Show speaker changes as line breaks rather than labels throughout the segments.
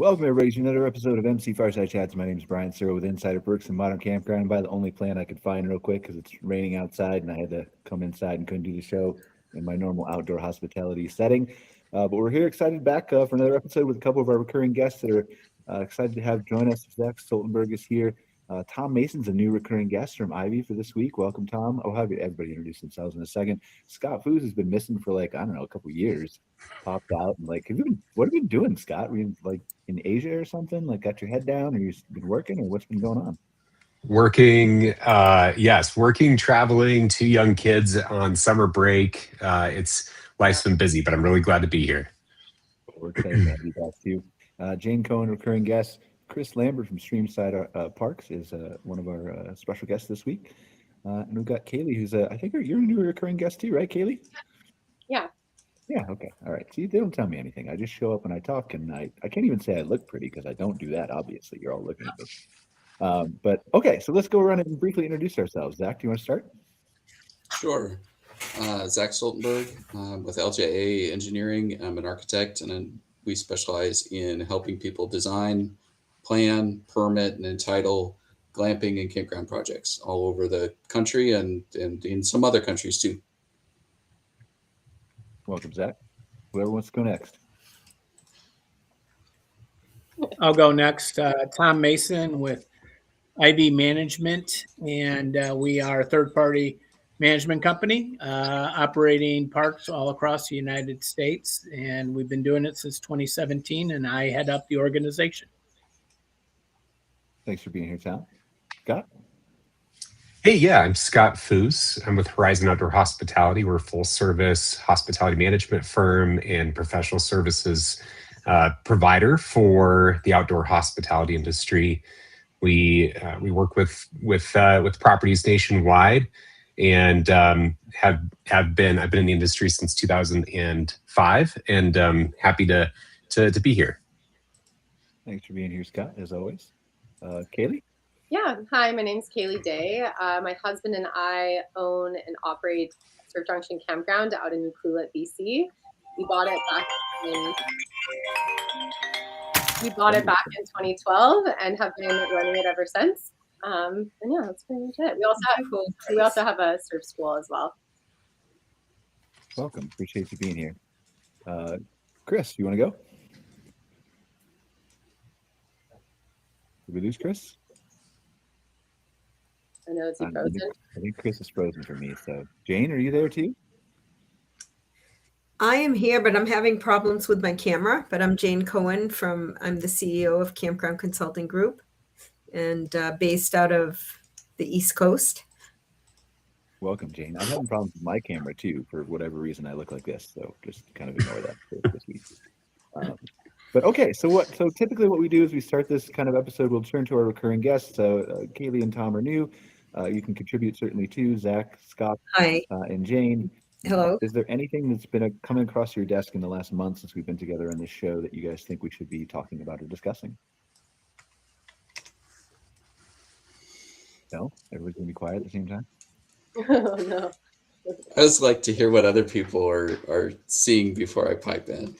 Welcome, everybody, to another episode of MC Fireside Chats. My name is Brian Searl with Insider Perks and Modern Campground. By the only plan I could find real quick because it's raining outside and I had to come inside and couldn't do the show in my normal outdoor hospitality setting. But we're here excited back for another episode with a couple of our recurring guests that are excited to have join us. Zach Stoltenberg is here. Tom Mason's a new recurring guest from Ivy for this week. Welcome, Tom. I'll have everybody introduce themselves in a second. Scott Foos has been missing for a couple of years. Popped out and what have you been doing, Scott? Were you in Asia or something? Got your head down, or you been working, or what's been going on?
Working, traveling, 2 young kids on summer break. Life's been busy, but I'm really glad to be here.
We're excited to have you back too. Jayne Cohen, recurring guest. Chris Lambert from Streamside Parks is one of our special guests this week. And we've got Kaleigh, who's I think you're a new recurring guest too, right, Kaleigh?
Yeah.
Yeah, okay. All right. See, they don't tell me anything. I just show up and I talk, and I can't even say I look pretty because I don't do that, obviously. You're all looking at me. But okay, so let's go around and briefly introduce ourselves. Zach, do you want to start?
Sure. Zach Stoltenberg with LJA Engineering. I'm an architect, and we specialize in helping people design, plan, permit, and entitle glamping and campground projects all over the country and in some other countries too.
Welcome, Zach. Whoever wants to go next.
I'll go next. Tom Mason with IV Management, and we are a third-party management company operating parks all across the United States, and we've been doing it since 2017, and I head up the organization.
Thanks for being here, Tom. Scott?
Hey, yeah, I'm Scott Foos. I'm with Horizon Outdoor Hospitality. We're a full-service hospitality management firm and professional services provider for the outdoor hospitality industry. We work with properties nationwide, and I've been in the industry since 2005, and happy to be here.
Thanks for being here, Scott, as always. Kaleigh?
Yeah. Hi, my name's Kaleigh Day. My husband and I own and operate Surf Junction Campground out in Coolett, BC. We bought it back in 2012 and have been running it ever since. And yeah, that's pretty much it. We also have a surf school as well.
Welcome. Appreciate you being here. Chris, you want to go? Did we lose Chris?
I know, it's frozen.
I think Chris is frozen for me. So, Jayne, are you there too?
I am here, but I'm having problems with my camera. But I'm Jayne Cohen I'm the CEO of Campground Consulting Group, and based out of the East Coast.
Welcome, Jayne. I'm having problems with my camera too. For whatever reason, I look like this. So just kind of ignore that for this week. But okay, so typically what we do is we start this kind of episode, we'll turn to our recurring guests. So Kaleigh and Tom are new. You can contribute certainly too. Zach, Scott,
Hi.
And Jayne.
Hello.
Is there anything that's been coming across your desk in the last month since we've been together on this show that you guys think we should be talking about or discussing? No? Everybody's going to be quiet at the same time?
Oh, no.
I just like to hear what other people are seeing before I pipe in.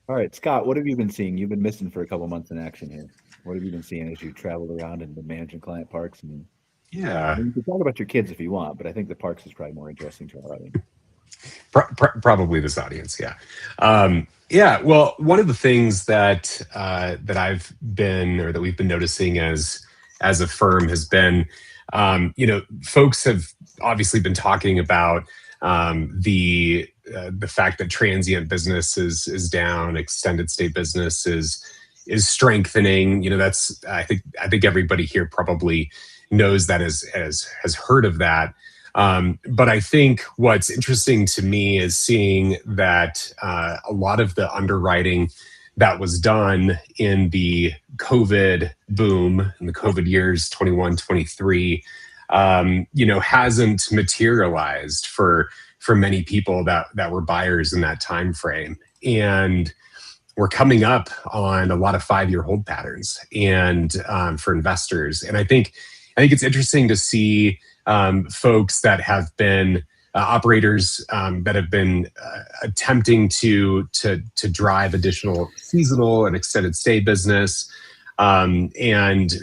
All right, Scott, what have you been seeing? You've been missing for a couple months in action here. What have you been seeing as you traveled around and been managing client parks? And
Yeah.
you can talk about your kids if you want, but I think the parks is probably more interesting to our audience.
Probably this audience, yeah. Well, one of the things that I've been, or that we've been noticing as a firm has been, folks have obviously been talking about the fact that transient business is down, extended stay business is strengthening. That's I think everybody here probably knows that, has heard of that. But I think what's interesting to me is seeing that a lot of the underwriting that was done in the COVID boom, in the COVID years, 21, 23, hasn't materialized for many people that were buyers in that time frame. And we're coming up on a lot of 5-year hold patterns and for investors. And I think it's interesting to see folks that have been operators that have been attempting to drive additional seasonal and extended stay business, and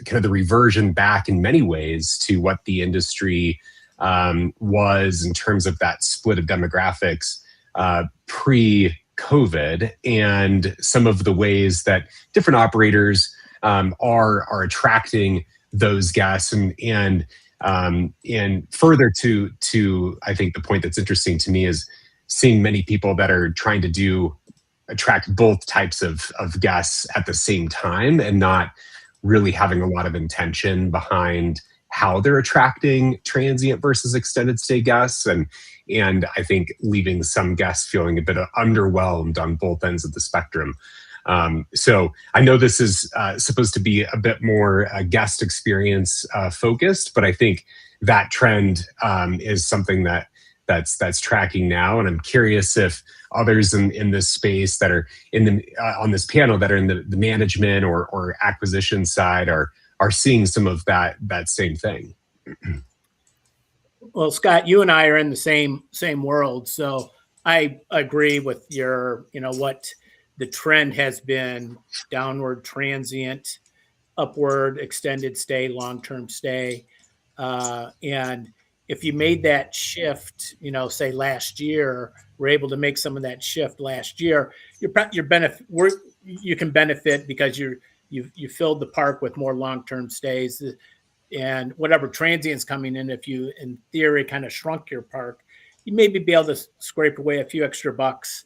kind of the reversion back in many ways to what the industry was in terms of that split of demographics pre-COVID, and some of the ways that different operators are attracting those guests, and further to I think the point that's interesting to me is seeing many people that are trying to attract both types of guests at the same time, and not really having a lot of intention behind how they're attracting transient versus extended stay guests, and I think leaving some guests feeling a bit underwhelmed on both ends of the spectrum. So I know this is supposed to be a bit more guest experience focused, but I think that trend is something that's tracking now. And I'm curious if others in this space that are on this panel that are in the management or acquisition side are seeing some of that same thing.
Well, Scott, you and I are in the same world, so I agree with your, what the trend has been: downward transient, upward extended stay, long-term stay. And if you made that shift, say last year, we're able to make some of that shift last year, you can benefit because you filled the park with more long-term stays, and whatever transients coming in, if you in theory kind of shrunk your park, you maybe be able to scrape away a few extra bucks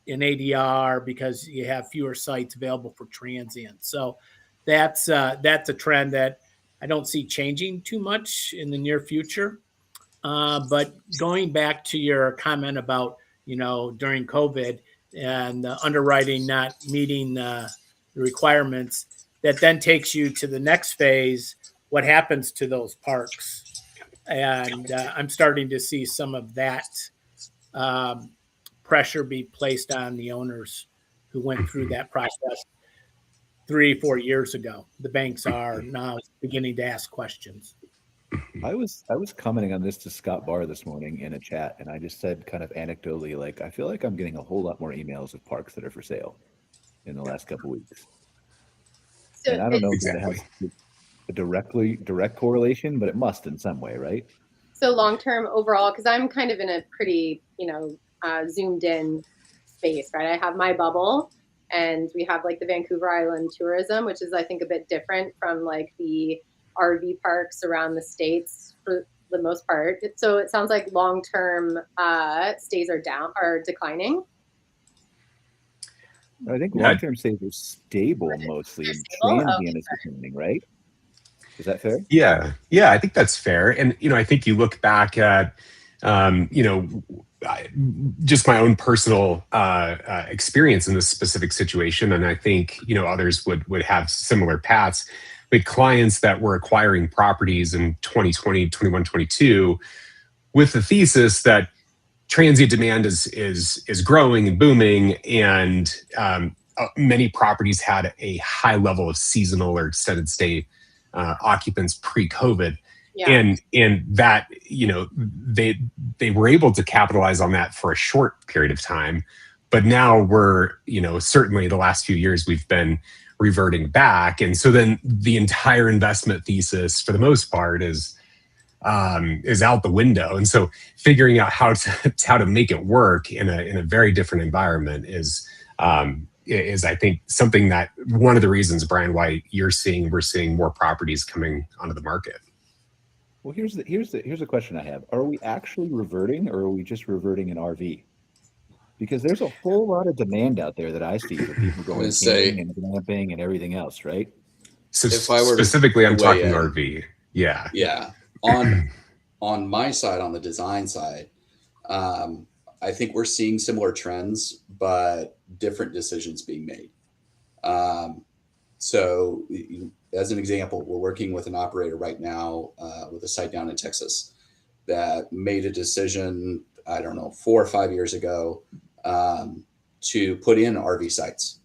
in ADR because you have fewer sites available for transients. So that's a trend that I don't see changing too much in the near future. But going back to your comment about, during COVID and the underwriting not meeting the requirements, that then takes you to the next phase. What happens to those parks? And I'm starting to see some of that pressure be placed on the owners who went through that process 3-4 years ago. The banks are now beginning to ask questions.
I was commenting on this to Scott Barr this morning in a chat, and I just said kind of anecdotally, like, I feel like I'm getting a whole lot more emails of parks that are for sale in the last couple of weeks.
So
And I don't know if
Exactly.
it has a direct correlation, but it must in some way, right?
So long-term overall, because I'm kind of in a pretty, zoomed in space, right? I have my bubble, and we have like the Vancouver Island tourism, which is I think a bit different from like the RV parks around the States for the most part. So it sounds like long-term stays are declining.
I think long-term stays are stable mostly, and transient is declining, right? Is that fair?
Yeah, I think that's fair. And, I think you look back at, just my own personal experience in this specific situation. And I think, others would have similar paths. But clients that were acquiring properties in 2020, 21, 22, with the thesis that transient demand is growing and booming, and many properties had a high level of seasonal or extended stay occupants pre-COVID. Yeah. And that, they were able to capitalize on that for a short period of time. But now we're, certainly the last few years we've been reverting back. And so then the entire investment thesis for the most part is out the window. And so figuring out how to make it work in a very different environment is I think something that one of the reasons, Brian, why we're seeing more properties coming onto the market.
Well, here's a question I have. Are we actually reverting, or are we just reverting an RV? Because there's a whole lot of demand out there that I see for people going camping and glamping and everything else, right?
So specifically, I'm talking RV. Yeah.
Yeah. On my side, on the design side, I think we're seeing similar trends, but different decisions being made. So as an example, we're working with an operator right now with a site down in Texas that made a decision, 4 or 5 years ago, to put in RV sites,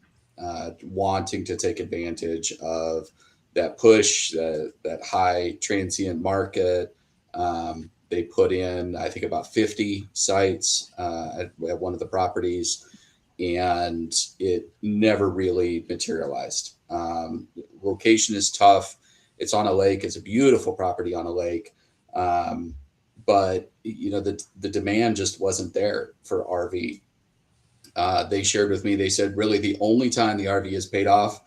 wanting to take advantage of that push, that high transient market, They put in, I think, about 50 sites at one of the properties, and it never really materialized. Location is tough. It's on a lake. It's a beautiful property on a lake. But the demand just wasn't there for RV. They shared with me, they said, really the only time the RV has paid off,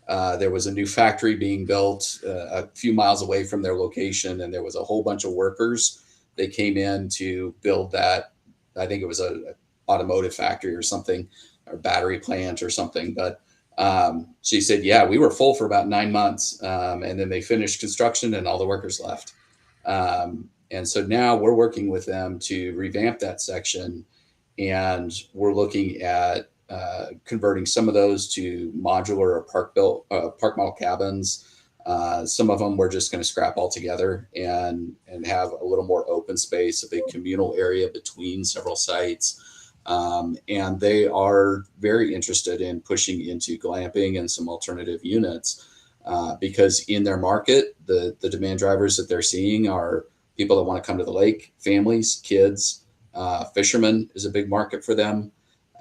there was a new factory being built a few miles away from their location, and there was a whole bunch of workers. They came in to build that. I think it was a automotive factory or something, or battery plant or something. But she said, yeah, we were full for about 9 months. And then they finished construction and all the workers left. And so now we're working with them to revamp that section. And we're looking at converting some of those to modular or park model cabins. Some of them we're just going to scrap altogether and have a little more open space, a big communal area between several sites. And they are very interested in pushing into glamping and some alternative units because in their market, the demand drivers that they're seeing are people that want to come to the lake, families, kids, fishermen is a big market for them.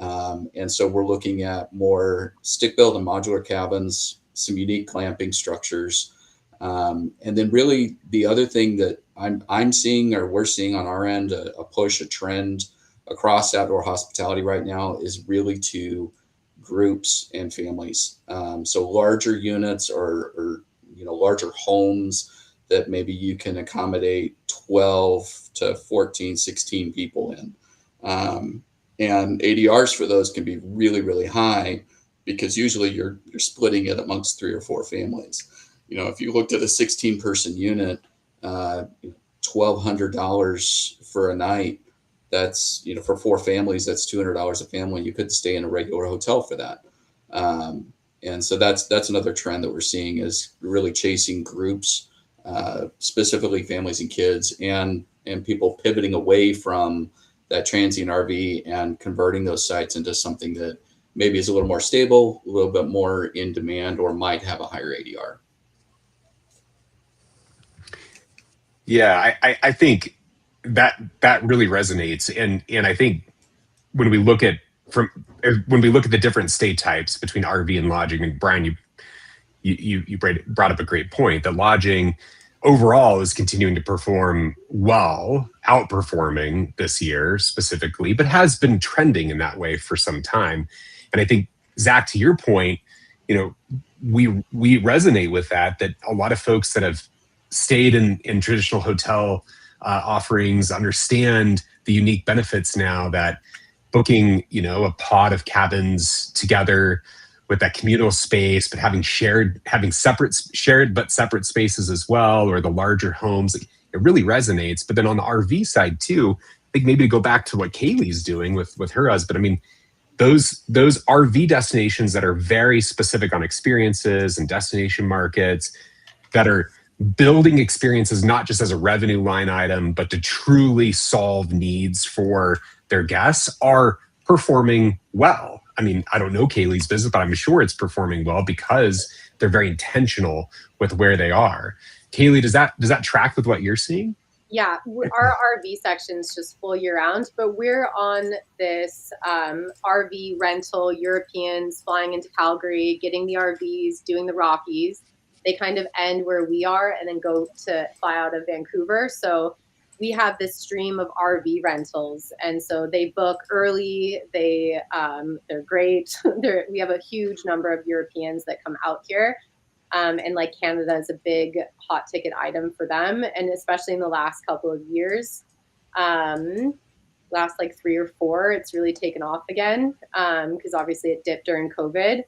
And so we're looking at more stick-built and modular cabins, some unique glamping structures. And then really the other thing that I'm seeing, or we're seeing on our end, a push, a trend across outdoor hospitality right now is really to groups and families. So larger units or larger homes that maybe you can accommodate 12 to 14, 16 people in. And ADRs for those can be really, really high because usually you're splitting it amongst 3 or 4 families. If you looked at a 16-person unit, $1,200 for a night, that's, for 4 families, that's $200 a family. You could stay in a regular hotel for that. And so that's another trend that we're seeing is really chasing groups, specifically families and kids, and people pivoting away from that transient RV and converting those sites into something that maybe is a little more stable, a little bit more in demand, or might have a higher ADR.
Yeah, I think that really resonates, and I think when we look at the different state types between RV and lodging, and Brian, you brought up a great point that lodging overall is continuing to perform well, outperforming this year specifically, but has been trending in that way for some time. And I think, Zach, to your point, we resonate with that a lot of folks that have stayed in traditional hotel offerings understand the unique benefits now that booking, a pod of cabins together with that communal space, but having shared but separate spaces as well, or the larger homes, it really resonates. But then on the RV side too, I think maybe to go back to what Kaleigh's doing with her husband, I mean, those RV destinations that are very specific on experiences and destination markets that are building experiences not just as a revenue line item, but to truly solve needs for their guests are performing well. I mean, I don't know Kaleigh's business, but I'm sure it's performing well because they're very intentional with where they are. Kaleigh, does that track with what you're seeing?
Yeah, our RV section's just full year round, but we're on this RV rental, Europeans flying into Calgary, getting the RVs, doing the Rockies. They kind of end where we are and then go to fly out of Vancouver. So we have this stream of RV rentals, and so they book early. They're great. We have a huge number of Europeans that come out here, and like Canada is a big hot ticket item for them, and especially in the last couple of years, last like 3 or 4, it's really taken off again because obviously it dipped during COVID.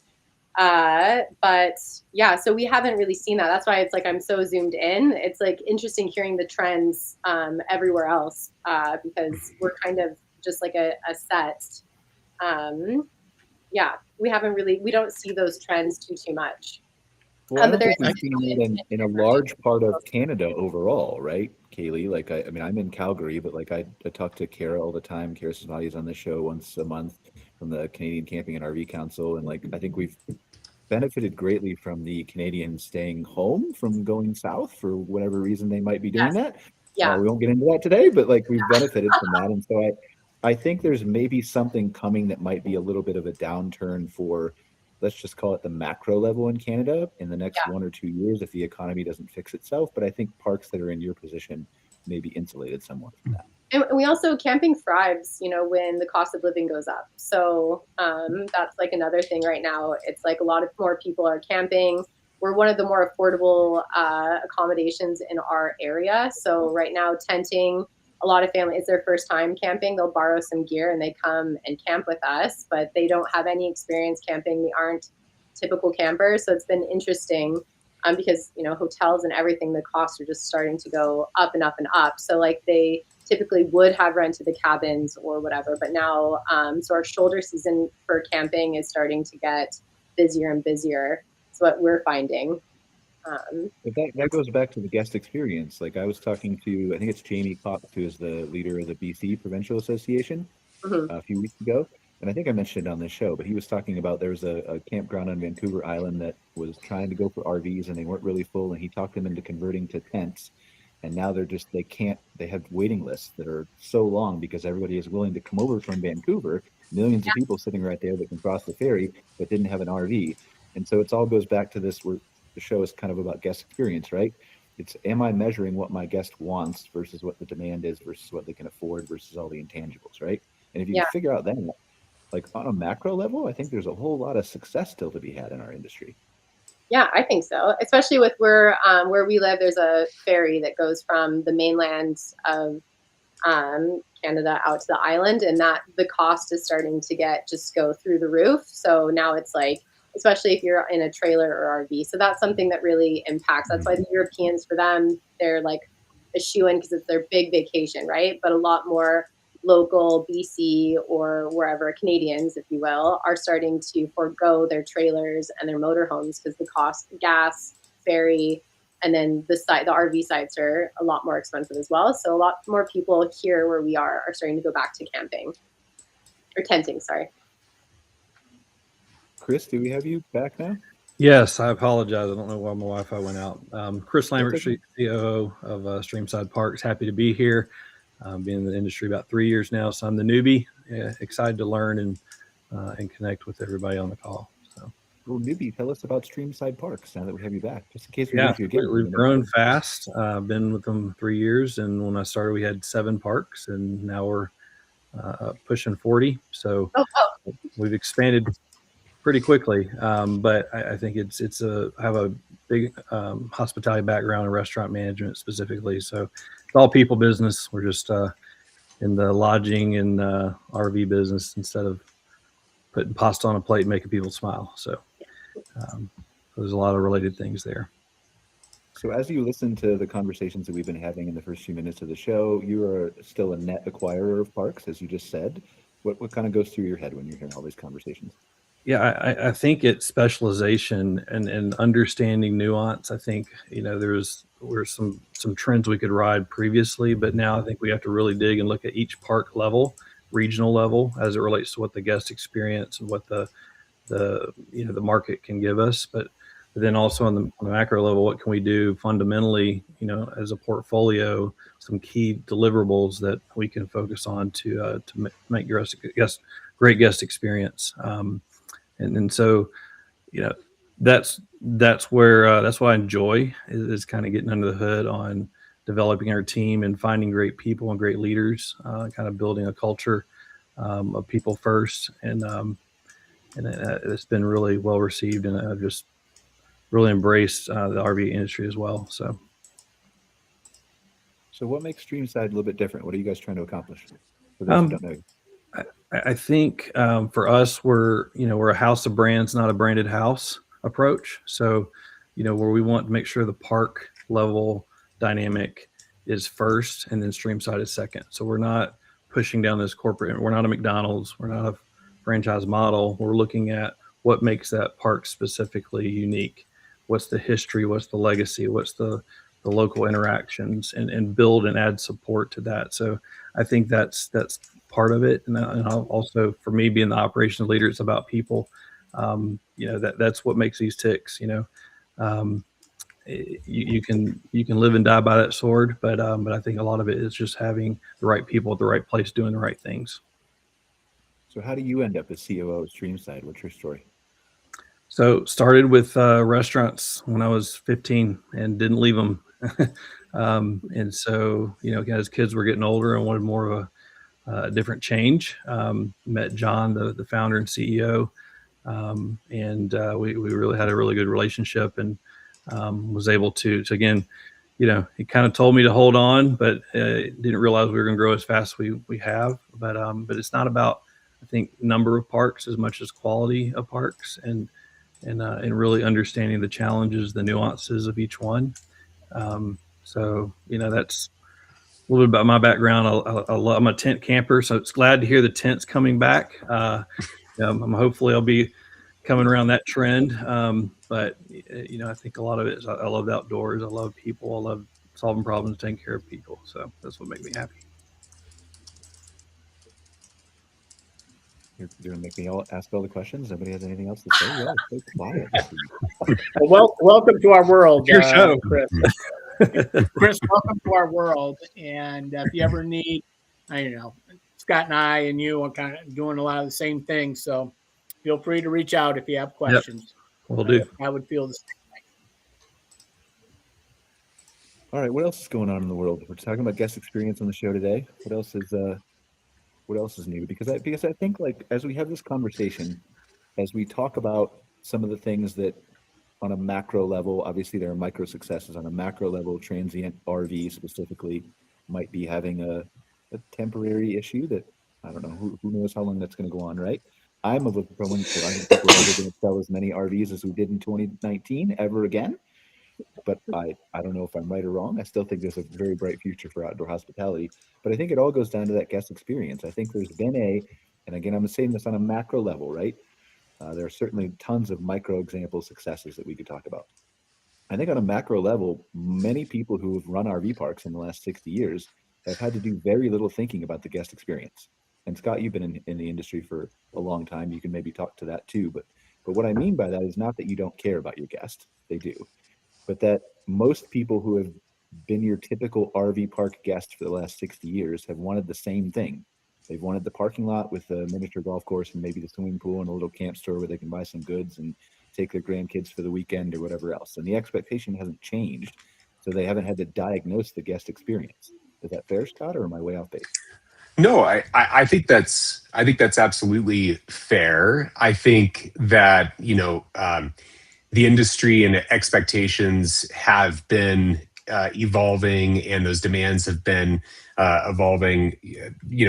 But yeah, so we haven't really seen that. That's why it's like I'm so zoomed in. It's like interesting hearing the trends everywhere else because we're kind of just like a set. Yeah, we don't see those trends too much.
Well, I
But
don't
there
think we've seen it in a large part of Canada overall, right, Kaleigh? Like, I mean, I'm in Calgary, but like I talk to Kara all the time. Kara Sinati's on the show once a month from the Canadian Camping and RV Council, and like I think we've benefited greatly from the Canadians staying home from going south for whatever reason they might be doing that.
Yeah.
We won't get into that today, but like we've benefited from that. And so I think there's maybe something coming that might be a little bit of a downturn for, let's just call it the macro level in Canada in the next 1 or 2 years if the economy doesn't fix itself. But I think parks that are in your position may be insulated somewhat from that.
And we also, camping thrives, when the cost of living goes up. So that's like another thing right now. It's like a lot of more people are camping. We're one of the more affordable accommodations in our area. So right now, tenting, a lot of families, it's their first time camping. They'll borrow some gear and they come and camp with us, but they don't have any experience camping. They aren't typical campers. So it's been interesting because, hotels and everything, the costs are just starting to go up and up and up. So like they typically would have rented the cabins or whatever, but now, so our shoulder season for camping is starting to get busier and busier. That's what we're finding.
But that goes back to the guest experience. Like I was talking to, I think it's Jayne Cohen, who is the leader of the BC Provincial Association a few weeks ago. And I think I mentioned it on this show, but he was talking about there was a campground on Vancouver Island that was trying to go for RVs and they weren't really full. And he talked them into converting to tents. And now they have waiting lists that are so long because everybody is willing to come over from Vancouver, millions of people sitting right there that can cross the ferry, but didn't have an RV. And so it all goes back to this where the show is kind of about guest experience, right? It's, am I measuring what my guest wants versus what the demand is versus what they can afford versus all the intangibles, right? And if you can figure out that, like on a macro level, I think there's a whole lot of success still to be had in our industry.
Yeah, I think so. Especially with where we live, there's a ferry that goes from the mainland of Canada out to the island, and that the cost is starting to just go through the roof. So now it's like, especially if you're in a trailer or RV. So that's something that really impacts. That's why the Europeans, for them, they're like a shoe-in because it's their big vacation, right? But a lot more local BC or wherever Canadians, if you will, are starting to forego their trailers and their motorhomes because the cost, gas, ferry, and then the RV sites are a lot more expensive as well. So a lot more people here where we are starting to go back to camping or tenting. Sorry.
Chris, do we have you back now?
Yes, I apologize. I don't know why my Wi-Fi went out. Chris Lambert, COO of Streamside Parks. Happy to be here. Been in the industry about 3 years now, so I'm the newbie. Excited to learn and connect with everybody on the call. So,
well, newbie, tell us about Streamside Parks now that we have you back, just in case we lose you again.
We've grown fast. I've been with them 3 years, and when I started, we had 7 parks, and now we're pushing 40. So we've expanded pretty quickly, but I think I have a big hospitality background in restaurant management specifically. So it's all people business. We're just in the lodging and RV business instead of putting pasta on a plate and making people smile. So there's a lot of related things there.
So as you listen to the conversations that we've been having in the first few minutes of the show, you are still a net acquirer of parks, as you just said. What kind of goes through your head when you're hearing all these conversations?
Yeah, I think it's specialization and understanding nuance. I think, were some trends we could ride previously, but now I think we have to really dig and look at each park level, regional level, as it relates to what the guest experience and what the market can give us. But then also on the macro level, what can we do fundamentally, as a portfolio, some key deliverables that we can focus on to make great guest experience. And so, that's what I enjoy is kind of getting under the hood on developing our team and finding great people and great leaders, kind of building a culture of people first. And it's been really well received, and I've just really embraced the RV industry as well. So
what makes Streamside a little bit different? What are you guys trying to accomplish? For those who don't know.
I think for us, we're a house of brands, not a branded house approach. So, where we want to make sure the park level dynamic is first and then Streamside is second. So we're not pushing down this corporate, we're not a McDonald's, we're not a franchise model. We're looking at what makes that park specifically unique. What's the history? What's the legacy? What's the local interactions, and build and add support to that. So I think that's part of it. And also for me, being the operations leader, it's about people. That's what makes these ticks, you can live and die by that sword, but I think a lot of it is just having the right people at the right place doing the right things.
So how do you end up as COO of Streamside? What's your story?
So started with restaurants when I was 15 and didn't leave them. And so, as kids were getting older, I wanted more of a different change. Met John, the founder and CEO, and we really had a really good relationship, and was able to again, he kind of told me to hold on, but didn't realize we were going to grow as fast as we have. But it's not about, I think, number of parks as much as quality of parks, and really understanding the challenges, the nuances of each one. So that's a little bit about my background. I'm a tent camper, so it's glad to hear the tents coming back. Hopefully I'll be coming around that trend. But I think a lot of it is I love the outdoors. I love people. I love solving problems, taking care of people. So that's what makes me happy.
You're going to make me ask all the questions. Nobody has anything else to say? Yeah, it's so quiet.
Well, welcome to our world,
Your show,
Chris. Chris, welcome to our world. And if you ever need, Scott and I and you are kind of doing a lot of the same things. So feel free to reach out if you have questions.
Yep. Will do.
I would feel the same way.
All right, what else is going on in the world? We're talking about guest experience on the show today. What else is new? Because I think, like, as we have this conversation, as we talk about some of the things that on a macro level, obviously there are micro successes. On a macro level, transient RV specifically might be having a temporary issue that, I don't know, who knows how long that's going to go on, right? I'm of a proponent that I don't think we're ever going to sell as many RVs as we did in 2019 ever again. But I don't know if I'm right or wrong. I still think there's a very bright future for outdoor hospitality. But I think it all goes down to that guest experience. I think there's been and again, I'm saying this on a macro level, right? There are certainly tons of micro example successes that we could talk about. I think on a macro level, many people who have run RV parks in the last 60 years have had to do very little thinking about the guest experience. And Scott, you've been in the industry for a long time. You can maybe talk to that too. But what I mean by that is not that you don't care about your guest. They do. But that most people who have been your typical RV park guest for the last 60 years have wanted the same thing. They've wanted the parking lot with a miniature golf course and maybe the swimming pool and a little camp store where they can buy some goods and take their grandkids for the weekend or whatever else. And the expectation hasn't changed, so they haven't had to diagnose the guest experience. Is that fair, Scott, or am I way off base?
No, I think that's absolutely fair. I think that the industry and expectations have been evolving, and those demands have been evolving,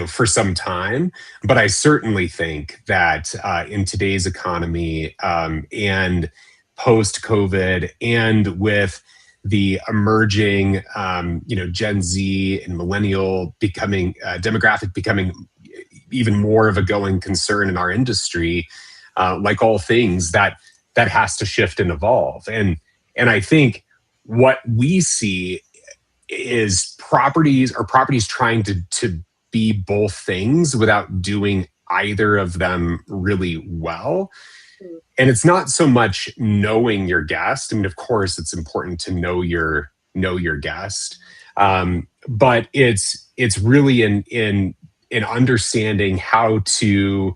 for some time. But I certainly think that in today's economy and post-COVID, and with the emerging, Gen Z and millennial demographic becoming even more of a going concern in our industry, like all things, that has to shift and evolve. And I think what we see is properties trying to be both things without doing either of them really well. And it's not so much knowing your guest. I mean, of course, it's important to know your guest, but it's really in understanding how to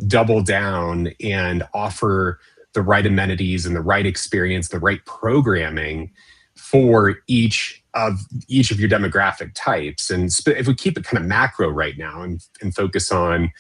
double down and offer the right amenities and the right experience, the right programming for each of your demographic types. And if we keep it kind of macro right now and focus on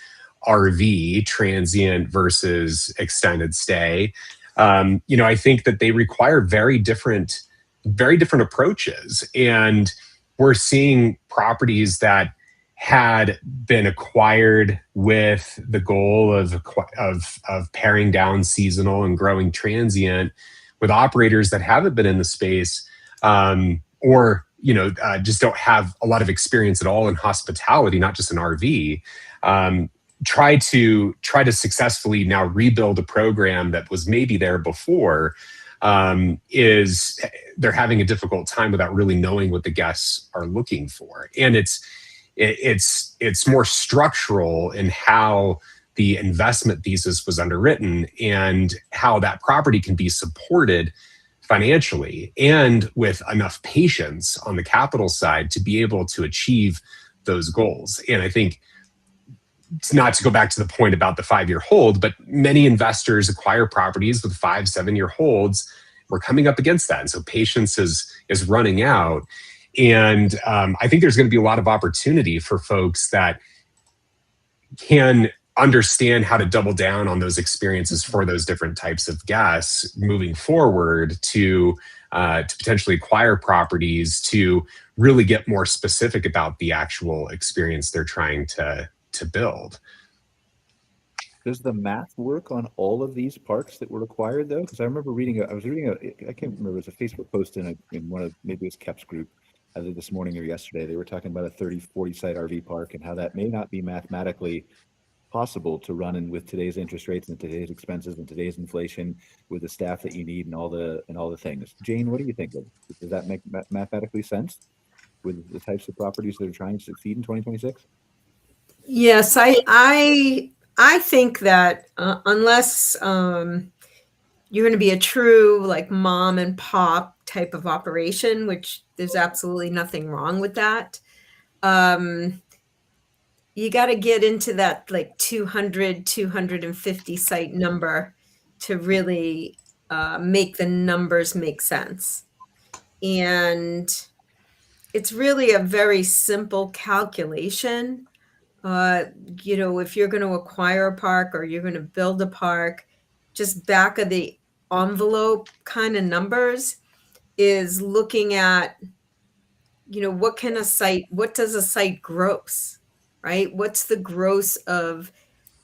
RV, transient versus extended stay, I think that they require very different approaches. And we're seeing properties that had been acquired with the goal of paring down seasonal and growing transient with operators that haven't been in the space, or just don't have a lot of experience at all in hospitality, not just in RV. Try to successfully now rebuild a program that was maybe there before. Is they're having a difficult time without really knowing what the guests are looking for, and it's more structural in how the investment thesis was underwritten and how that property can be supported financially and with enough patience on the capital side to be able to achieve those goals. And I think, not to go back to the point about the 5-year hold, but many investors acquire properties with 5-7-year holds. We're coming up against that. And so patience is running out. And I think there's going to be a lot of opportunity for folks that can understand how to double down on those experiences for those different types of guests moving forward to potentially acquire properties, to really get more specific about the actual experience they're trying to build.
Does the math work on all of these parks that were acquired though? Because I remember I can't remember, it was a Facebook post in one of, maybe it was Kep's group, either this morning or yesterday. They were talking about a 30-40 site RV park and how that may not be mathematically possible to run in with today's interest rates and today's expenses and today's inflation with the staff that you need and all the things. Jayne, what do you think of? Does that make mathematically sense with the types of properties that are trying to succeed in 2026?
Yes, I think that unless you're going to be a true like mom and pop type of operation, which there's absolutely nothing wrong with that, you got to get into that like 200, 250 site number to really make the numbers make sense. And it's really a very simple calculation. If you're going to acquire a park or you're going to build a park, just back of the envelope kind of numbers is looking at, what does a site gross, right? What's the gross of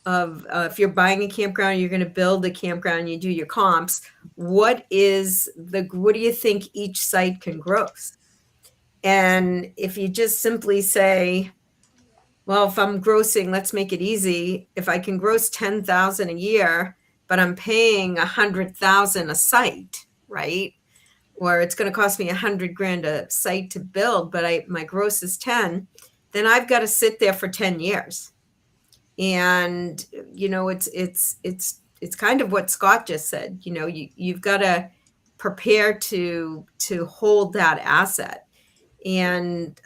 if you're buying a campground, you're going to build a campground, you do your comps. What do you think each site can gross? And if you just simply say, well, if I'm grossing, let's make it easy. If I can gross 10,000 a year, but I'm paying 100,000 a site, right? Or it's going to cost me $100,000 a site to build, but my gross is 10, then I've got to sit there for 10 years. And, it's kind of what Scott just said. You've got to prepare to hold that asset. And,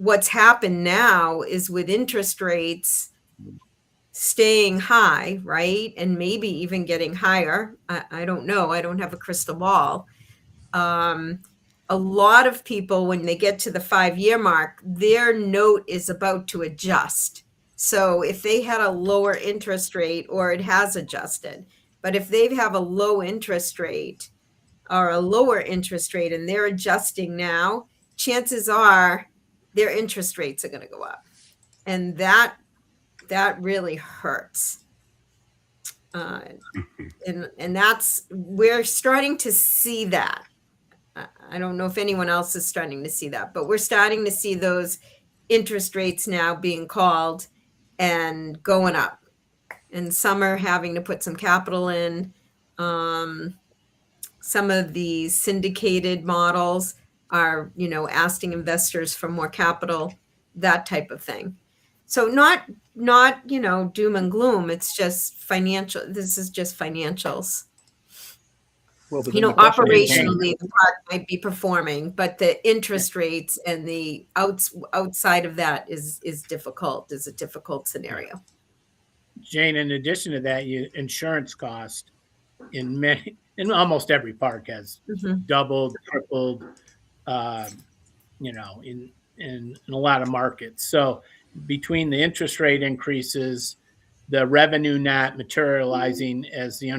what's happened now is with interest rates staying high, right? And maybe even getting higher. I don't know. I don't have a crystal ball. A lot of people, when they get to the 5-year mark, their note is about to adjust. So if they had a lower interest rate, or it has adjusted, but if they have a low interest rate or a lower interest rate and they're adjusting now, chances are their interest rates are going to go up. And that really hurts. And we're starting to see that. I don't know if anyone else is starting to see that, but we're starting to see those interest rates now being called and going up. And some are having to put some capital in. Some of the syndicated models are, asking investors for more capital, that type of thing. So not doom and gloom. It's just financial. This is just financials.
Well,
operationally, the park might be performing, but the interest rates and the outside of that is difficult. Is a difficult scenario.
Jayne, in addition to that, insurance cost in almost every park has doubled, tripled. In a lot of markets. So between the interest rate increases, the revenue not materializing as the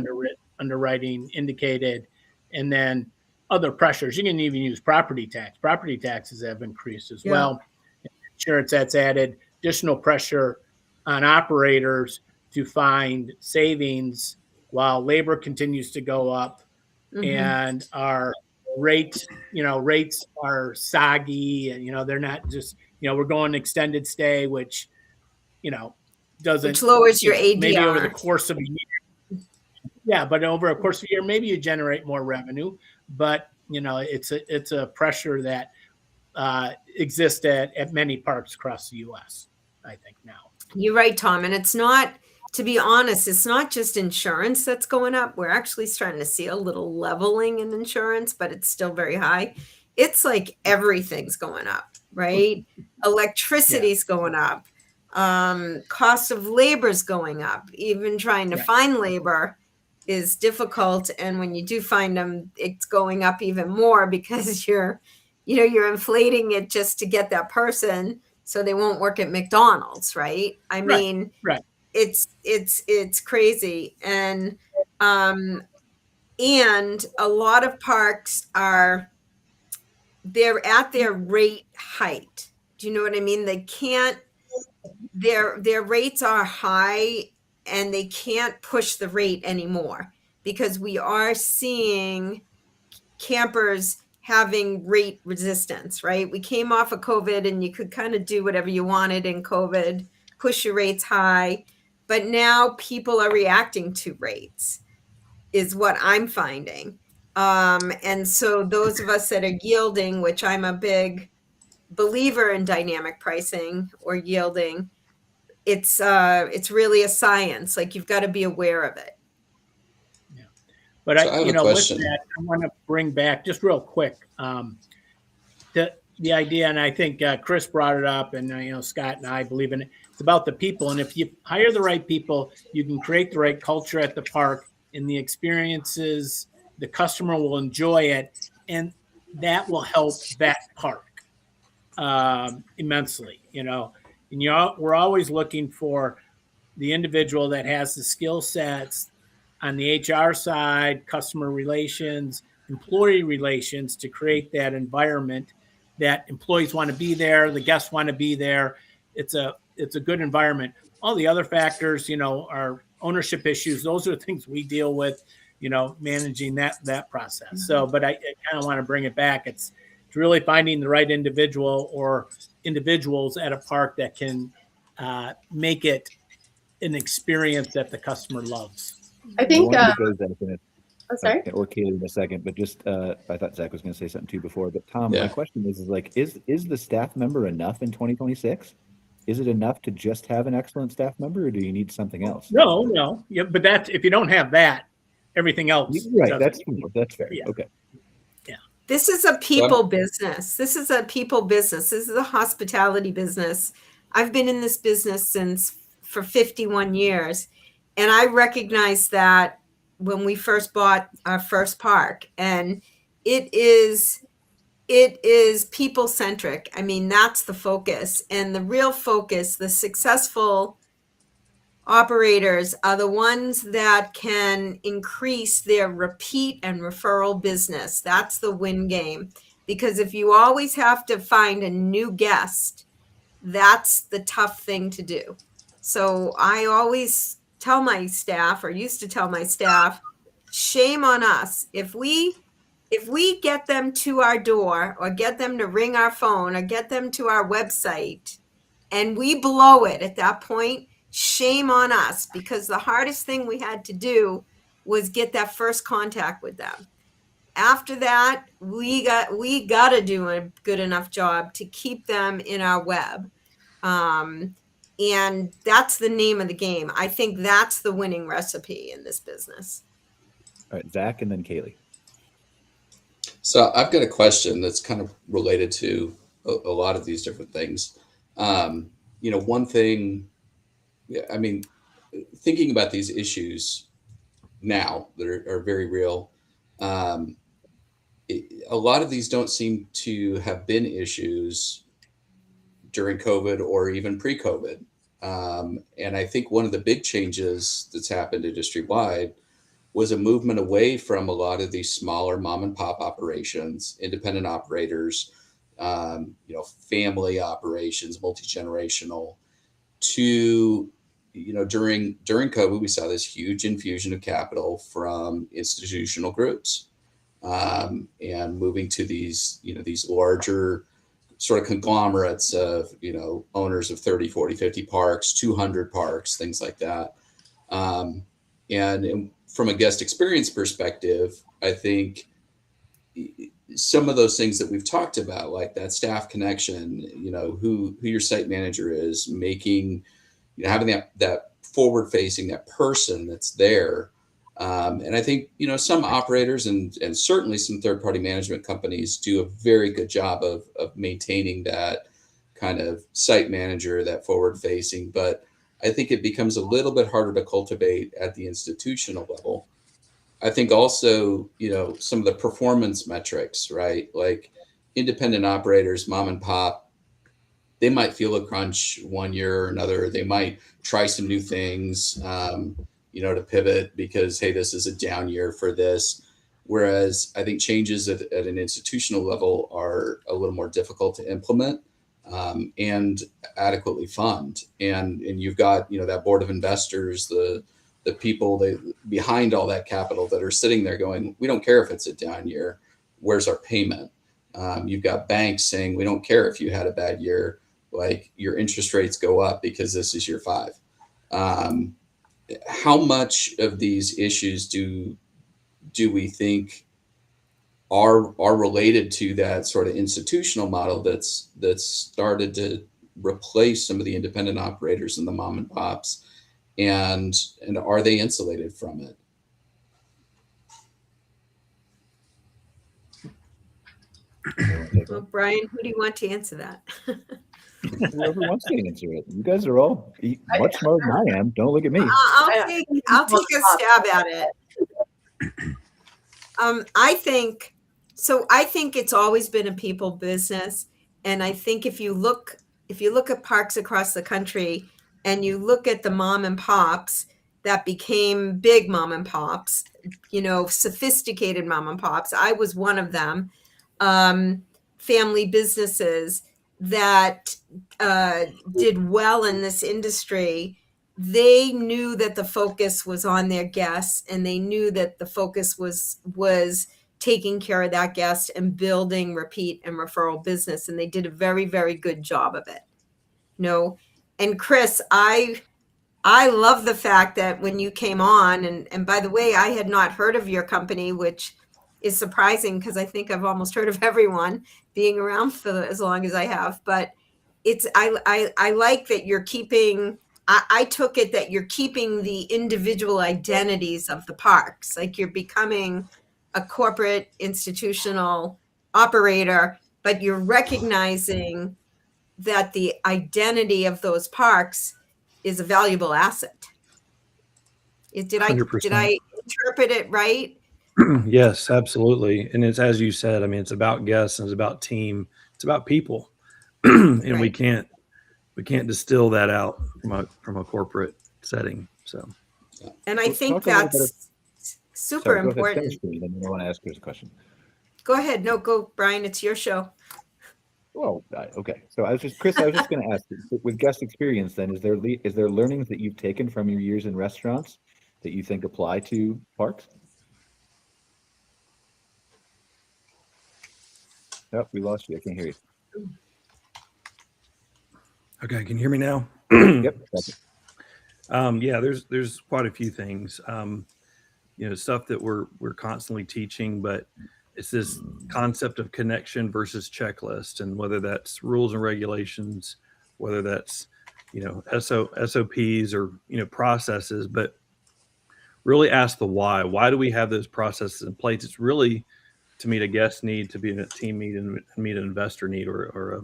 underwriting indicated, and then other pressures, you can even use property tax. Property taxes have increased as well. Insurance, that's added additional pressure on operators to find savings while labor continues to go up and our rates are soggy, and they're not just we're going extended stay, which
lowers your ADR.
Maybe over the course of a year. Yeah, but over a course of a year, maybe you generate more revenue, but it's a pressure that exists at many parks across the U.S. I think now.
You're right, Tom, and it's not to be honest, it's not just insurance that's going up. We're actually starting to see a little leveling in insurance, but it's still very high. It's like everything's going up, right? Electricity's going up. Cost of labor's going up. Even trying to find labor is difficult. And when you do find them, it's going up even more because you're inflating it just to get that person so they won't work at McDonald's, right? I mean, it's crazy. And a lot of parks they're at their rate height. Do you know what I mean? They can't, their rates are high and they can't push the rate anymore because we are seeing campers having rate resistance, right? We came off of COVID and you could kind of do whatever you wanted in COVID, push your rates high. But now people are reacting to rates is what I'm finding. And so those of us that are yielding, which I'm a big believer in dynamic pricing or yielding, it's really a science. Like you've got to be aware of it.
Yeah. But
So I have a question.
with that, I want to bring back just real quick the idea, and I think Chris brought it up, and Scott and I believe in it. It's about the people, and if you hire the right people, you can create the right culture at the park, and the experiences, the customer will enjoy it, and that will help that park immensely. And we're always looking for the individual that has the skill sets on the HR side, customer relations, employee relations to create that environment that employees want to be there, the guests want to be there. It's a good environment. All the other factors, are ownership issues. Those are the things we deal with, managing that process. So, but I kind of want to bring it back. It's really finding the right individual or individuals at a park that can make it an experience that the customer loves.
I think. Sorry.
Or Kaleigh in a second, but just I thought Zach was going to say something too before. But Tom, my question is the staff member enough in 2026? Is it enough to just have an excellent staff member, or do you need something else?
No. Yeah, but that's if you don't have that, everything else.
Right. That's fair.
Yeah.
Okay.
Yeah.
This is a people business. This is a people business. This is a hospitality business. I've been in this business for 51 years, and I recognize that when we first bought our first park, and it is people centric. I mean, that's the focus, and the real focus, the successful operators are the ones that can increase their repeat and referral business. That's the win game, because if you always have to find a new guest, that's the tough thing to do. So I always tell my staff, or used to tell my staff, shame on us if we get them to our door or get them to ring our phone or get them to our website and we blow it at that point. Shame on us, because the hardest thing we had to do was get that first contact with them. After that, we got to do a good enough job to keep them in our web. And that's the name of the game. I think that's the winning recipe in this business.
All right, Zach, and then Kaleigh.
So I've got a question that's kind of related to a lot of these different things. One thing, I mean, thinking about these issues now that are very real, a lot of these don't seem to have been issues during COVID or even pre-COVID. And I think one of the big changes that's happened industry-wide was a movement away from a lot of these smaller mom and pop operations, independent operators, family operations, multi-generational, to, during COVID, we saw this huge infusion of capital from institutional groups, and moving to these larger sort of conglomerates of, owners of 30, 40, 50 parks, 200 parks, things like that. And from a guest experience perspective, I think some of those things that we've talked about, like that staff connection, who your site manager is, making, having that forward facing, that person that's there. And I think, some operators and certainly some third party management companies do a very good job of maintaining that kind of site manager, that forward facing. But I think it becomes a little bit harder to cultivate at the institutional level. I think also, some of the performance metrics, right? Like independent operators, mom and pop, they might feel a crunch one year or another. They might try some new things, to pivot because, hey, this is a down year for this. Whereas I think changes at an institutional level are a little more difficult to implement and adequately fund. And you've got, that board of investors, the people behind all that capital that are sitting there going, we don't care if it's a down year. Where's our payment? You've got banks saying, we don't care if you had a bad year, like your interest rates go up because this is year 5. How much of these issues do we think are related to that sort of institutional model that's started to replace some of the independent operators and the mom and pops, and are they insulated from it?
Well, Brian, who do you want to answer that?
Whoever wants to answer it. You guys are all much smarter than I am. Don't look at me.
I'll take a stab at it. I think it's always been a people business, and I think if you look at parks across the country and you look at the mom and pops that became big mom and pops, sophisticated mom and pops. I was one of them. Family businesses that did well in this industry. They knew that the focus was on their guests, and they knew that the focus was taking care of that guest and building repeat and referral business. And they did a very, very good job of it. And Chris, I love the fact that when you came on, and by the way, I had not heard of your company, which is surprising because I think I've almost heard of everyone being around for as long as I have. But I like that you're keeping. I took it that you're keeping the individual identities of the parks, like you're becoming a corporate institutional operator, but you're recognizing that the identity of those parks is a valuable asset. Did I
100%.
interpret it right?
Yes, absolutely. And it's, as you said, I mean, it's about guests and it's about team. It's about people. And
Right.
we can't distill that out from a corporate setting. So,
And I think
Talk a little bit
that's super
Sorry, go ahead,
important.
finish, please, and then I want to ask Chris a question.
Go ahead. No, go, Brian. It's your show.
Well, okay. So Chris, I was just going to ask you, with guest experience, then, is there learnings that you've taken from your years in restaurants that you think apply to parks? Oh, we lost you. I can't hear you.
okay, can you hear me now?
Yep. That's it.
Yeah, there's quite a few things. Stuff that we're constantly teaching, but it's this concept of connection versus checklist, and whether that's rules and regulations, whether that's SOPs or processes, but really ask the why. Why do we have those processes in place? It's really to meet a guest need, to be a team need, and meet an investor need or a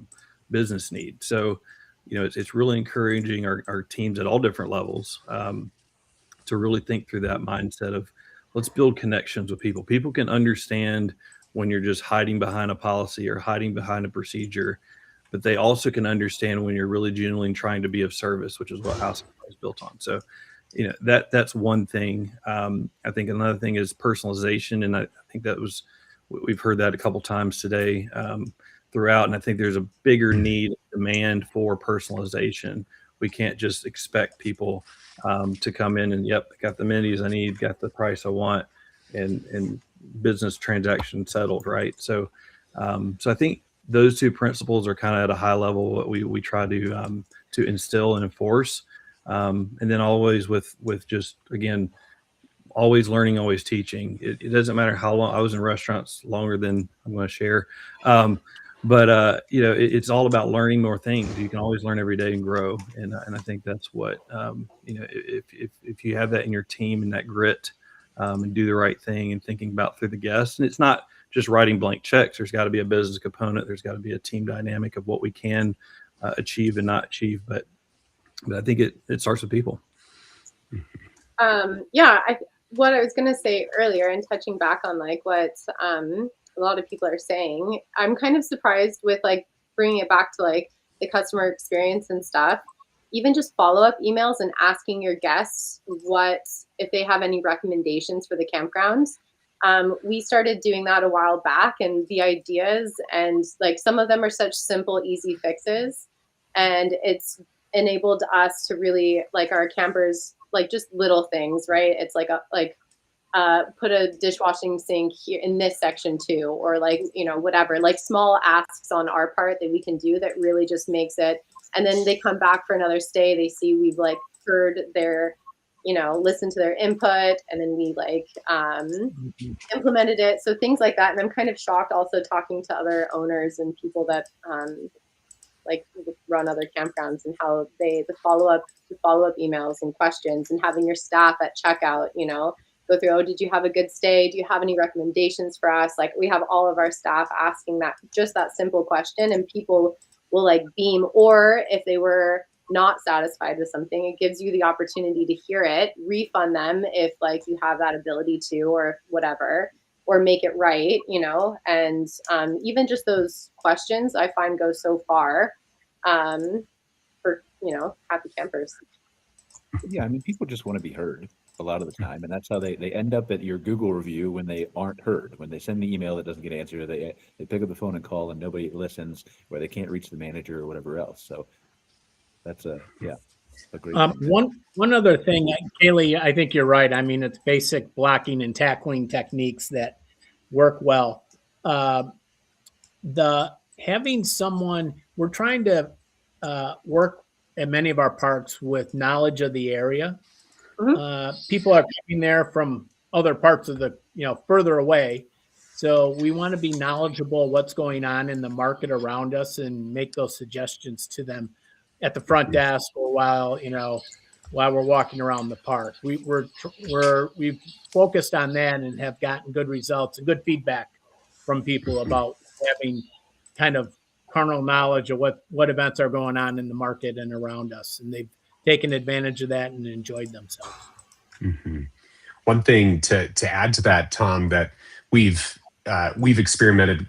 business need. So, it's really encouraging our teams at all different levels to really think through that mindset of let's build connections with people. People can understand when you're just hiding behind a policy or hiding behind a procedure, but they also can understand when you're really genuinely trying to be of service, which is what House is built on. So, that's one thing. I think another thing is personalization, and I think we've heard that a couple times today throughout, and I think there's a bigger need, demand for personalization. We can't just expect people to come in and, yep, got the amenities I need, got the price I want, and business transaction settled, right? So I think those two principles are kind of at a high level what we try to instill and enforce, and then always with just, again, always learning, always teaching. It doesn't matter how long. I was in restaurants longer than I'm going to share, But it's all about learning more things. You can always learn every day and grow, and I think that's what if you have that in your team and that grit, and do the right thing and thinking about through the guests. And it's not just writing blank checks. There's got to be a business component. There's got to be a team dynamic of what we can achieve and not achieve. But I think it starts with people.
What I was going to say earlier, and touching back on like what a lot of people are saying, I'm kind of surprised with like bringing it back to like the customer experience and stuff. Even just follow-up emails and asking your guests if they have any recommendations for the campgrounds. We started doing that a while back, and the ideas, and like some of them are such simple, easy fixes, and it's enabled us to really like our campers, like just little things, right? It's like put a dishwashing sink here in this section too, or like, whatever, like small asks on our part that we can do that really just makes it. And then they come back for another stay. They see we've like heard their, listened to their input, and then we like implemented it. So things like that. And I'm kind of shocked also talking to other owners and people that like run other campgrounds, and how the follow-up emails and questions, and having your staff at checkout, go through, did you have a good stay? Do you have any recommendations for us? Like we have all of our staff asking that simple question, and people will like beam, or if they were not satisfied with something, it gives you the opportunity to hear it, refund them if like you have that ability to, or whatever, or make it right, and even just those questions I find go so far for, happy campers.
Yeah, I mean, people just want to be heard a lot of the time, and that's how they end up at your Google review when they aren't heard. When they send the email that doesn't get answered, they pick up the phone and call, and nobody listens, or they can't reach the manager or whatever else. So that's a great
one other thing, Kaleigh, I think you're right. I mean, it's basic blocking and tackling techniques that work well. Having someone, we're trying to work at many of our parks with knowledge of the area. Mm-hmm. People are coming there from other parts of the, further away. So we want to be knowledgeable of what's going on in the market around us and make those suggestions to them at the front desk, or while we're walking around the park. We've focused on that and have gotten good results and good feedback from people about having kind of carnal knowledge of what events are going on in the market and around us. And they've taken advantage of that and enjoyed themselves.
Mm-hmm. One thing to add to that, Tom, that we've experimented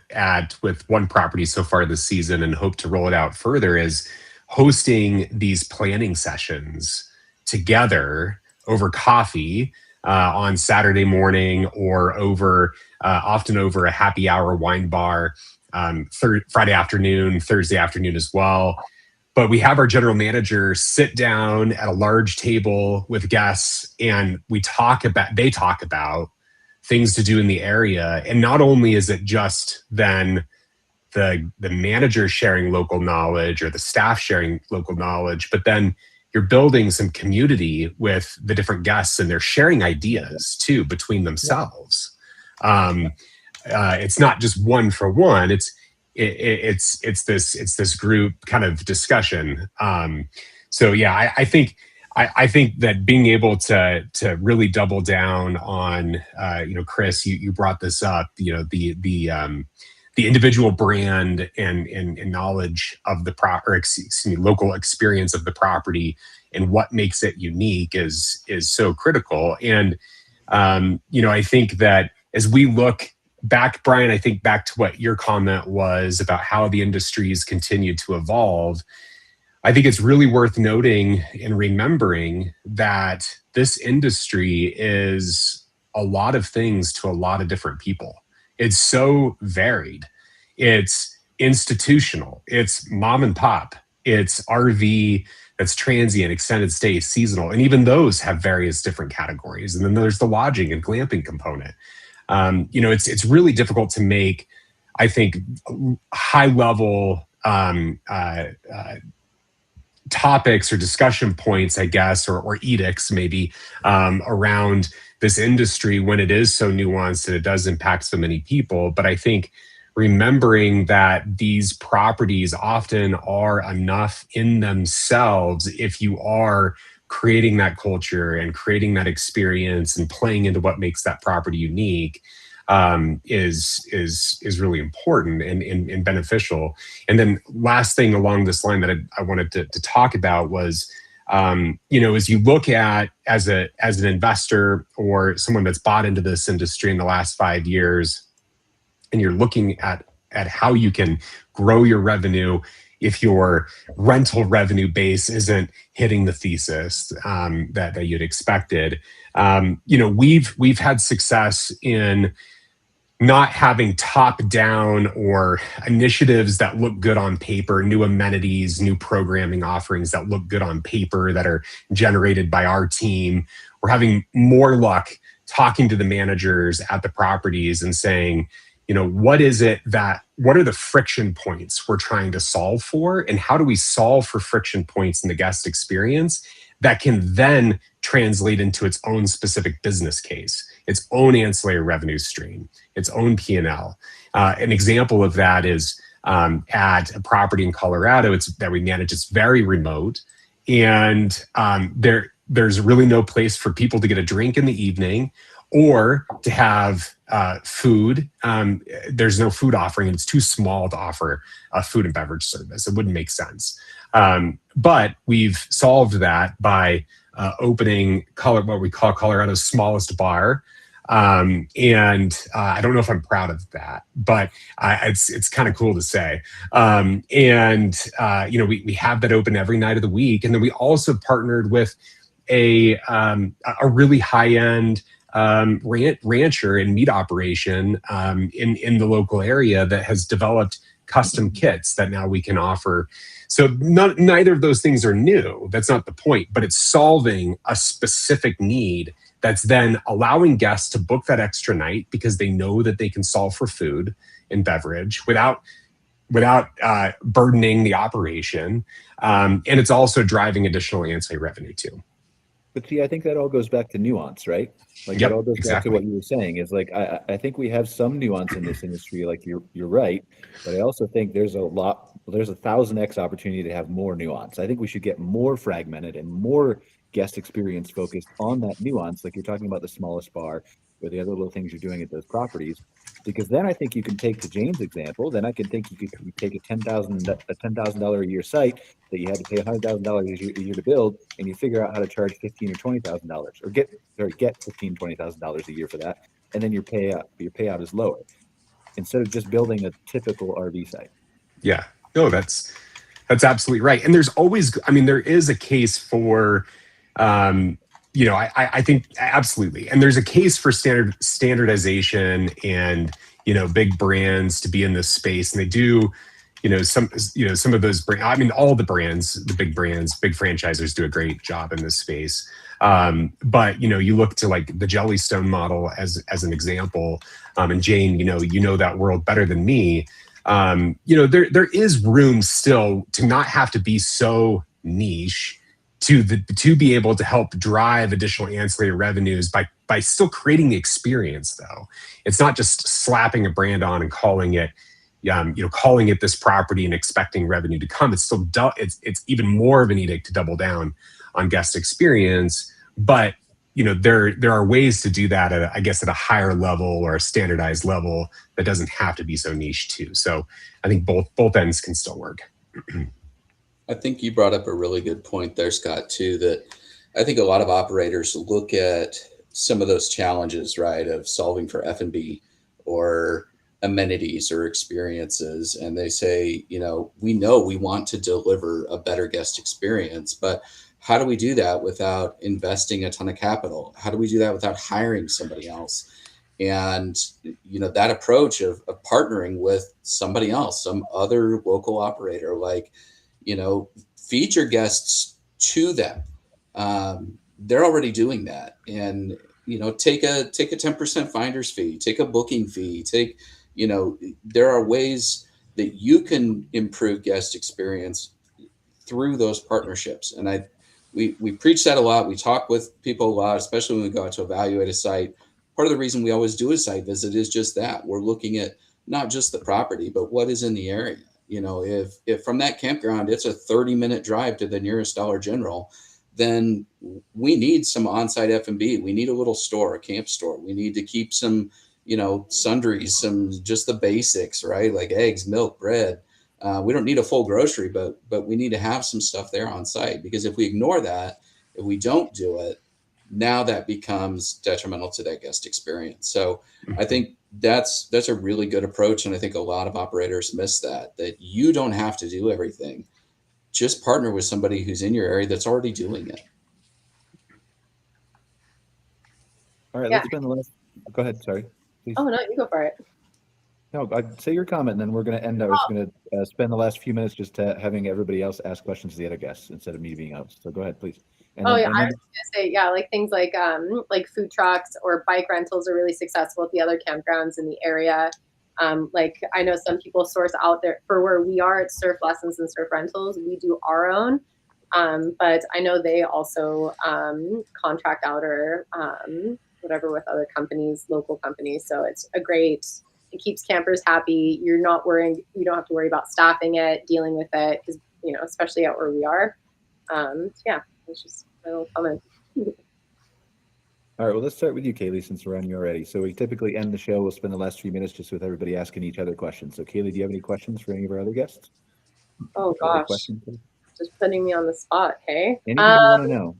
with one property so far this season and hope to roll it out further is hosting these planning sessions together over coffee on Saturday morning, or often over a happy hour wine bar, Friday afternoon, Thursday afternoon as well. But we have our general manager sit down at a large table with guests, and they talk about things to do in the area. And not only is it just then the manager sharing local knowledge or the staff sharing local knowledge, but then you're building some community with the different guests, and they're sharing ideas too between themselves. It's not just one for one. It's this group kind of discussion. So yeah, I think that being able to really double down on, Chris, you brought this up, the individual brand and knowledge of the local experience of the property and what makes it unique is so critical. And I think that as we look back, Brian, I think back to what your comment was about how the industry's continued to evolve. I think it's really worth noting and remembering that this industry is a lot of things to a lot of different people. It's so varied. It's institutional. It's mom and pop. It's RV, that's transient, extended stay, seasonal. And even those have various different categories. And then there's the lodging and glamping component. It's really difficult to make, I think, high level topics or discussion points, I guess, or edicts maybe around this industry when it is so nuanced and it does impact so many people. But I think remembering that these properties often are enough in themselves if you are creating that culture and creating that experience and playing into what makes that property unique, is really important and beneficial. And then last thing along this line that I wanted to talk about was, as you look at as an investor or someone that's bought into this industry in the last 5 years, and you're looking at how you can grow your revenue if your rental revenue base isn't hitting the thesis that you'd expected. We've had success in not having top-down or initiatives that look good on paper, new amenities, new programming offerings that look good on paper that are generated by our team. We're having more luck talking to the managers at the properties and saying, what are the friction points we're trying to solve for, and how do we solve for friction points in the guest experience that can then translate into its own specific business case, its own ancillary revenue stream, its own P&L. An example of that is at a property in Colorado that we manage. It's very remote, and there's really no place for people to get a drink in the evening or to have food. There's no food offering, and it's too small to offer a food and beverage service. It wouldn't make sense. But we've solved that by opening what we call Colorado's smallest bar. And I don't know if I'm proud of that, but it's kind of cool to say. We have that open every night of the week. And then we also partnered with a really high-end rancher and meat operation in the local area that has developed custom kits that now we can offer. So neither of those things are new. That's not the point, but it's solving a specific need that's then allowing guests to book that extra night because they know that they can solve for food and beverage without burdening the operation. And it's also driving additional ancillary revenue too.
But see, I think that all goes back to nuance, right? Like
Yep,
it all goes back
exactly.
to what you were saying. Is like I think we have some nuance in this industry. Like you're right, but I also think there's a 1,000x opportunity to have more nuance. I think we should get more fragmented and more guest experience focused on that nuance. Like you're talking about the smallest bar or the other little things you're doing at those properties, because then I think you can take to Jayne's example. Then I can think you could take a $10,000 a year site that you had to pay $100,000 a year to build, and you figure out how to charge $15,000 or $20,000, or get $15,000, $20,000 a year for that, and then your payout is lower instead of just building a typical RV site.
Yeah, no, that's absolutely right. And there's always, there is a case for, I think absolutely. And there's a case for standardization and, big brands to be in this space. And they do, some of those brands, all the brands, the big brands, big franchisers do a great job in this space. But, you look to like the Jellystone model as an example. And Jayne, you know that world better than me. There is room still to not have to be so niche to be able to help drive additional ancillary revenues by still creating the experience, though. It's not just slapping a brand on and calling it this property and expecting revenue to come. It's still it's even more of an edict to double down on guest experience. But there are ways to do that at a higher level or a standardized level that doesn't have to be so niche too. So I think both ends can still work.
I think you brought up a really good point there, Scott, too, that I think a lot of operators look at some of those challenges, right, of solving for F&B or amenities or experiences. And they say, we know we want to deliver a better guest experience, but how do we do that without investing a ton of capital? How do we do that without hiring somebody else? And, that approach of partnering with somebody else, some other local operator, like, feed your guests to them. They're already doing that. And, take a 10% finder's fee, take a booking fee, there are ways that you can improve guest experience through those partnerships. And we preach that a lot. We talk with people a lot, especially when we go out to evaluate a site. Part of the reason we always do a site visit is just that. We're looking at not just the property, but what is in the area. You know, if from that campground, it's a 30-minute drive to the nearest Dollar General, then we need some on-site F&B. We need a little store, a camp store. We need to keep some, you know, sundries, some just the basics, right? Like eggs, milk, bread. We don't need a full grocery, but we need to have some stuff there on site, because if we ignore that, if we don't do it, now that becomes detrimental to that guest experience. So I think that's a really good approach. And I think a lot of operators miss that you don't have to do everything. Just partner with somebody who's in your area that's already doing it.
All right,
Yeah.
let's spend the last. Go ahead. Sorry. Please.
Oh no, you go for it.
No, say your comment, and then we're going to end. I was going to spend the last few minutes just having everybody else ask questions to the other guests instead of me being out. So go ahead, please. And
I
then,
was gonna say, yeah, like things like food trucks or bike rentals are really successful at the other campgrounds in the area. Like I know some people source out there for where we are at surf lessons and surf rentals. We do our own, but I know they also contract out or whatever with other companies, local companies. So it's it keeps campers happy. You're not worrying. You don't have to worry about staffing it, dealing with it, because especially out where we are. Yeah, it's just a little comment.
all right, well, let's start with you, Kaleigh, since we're on you already. So we typically end the show. We'll spend the last few minutes just with everybody asking each other questions. So Kaleigh, do you have any questions for any of our other guests?
Oh gosh, just putting me on the spot. Hey,
anything you want to know?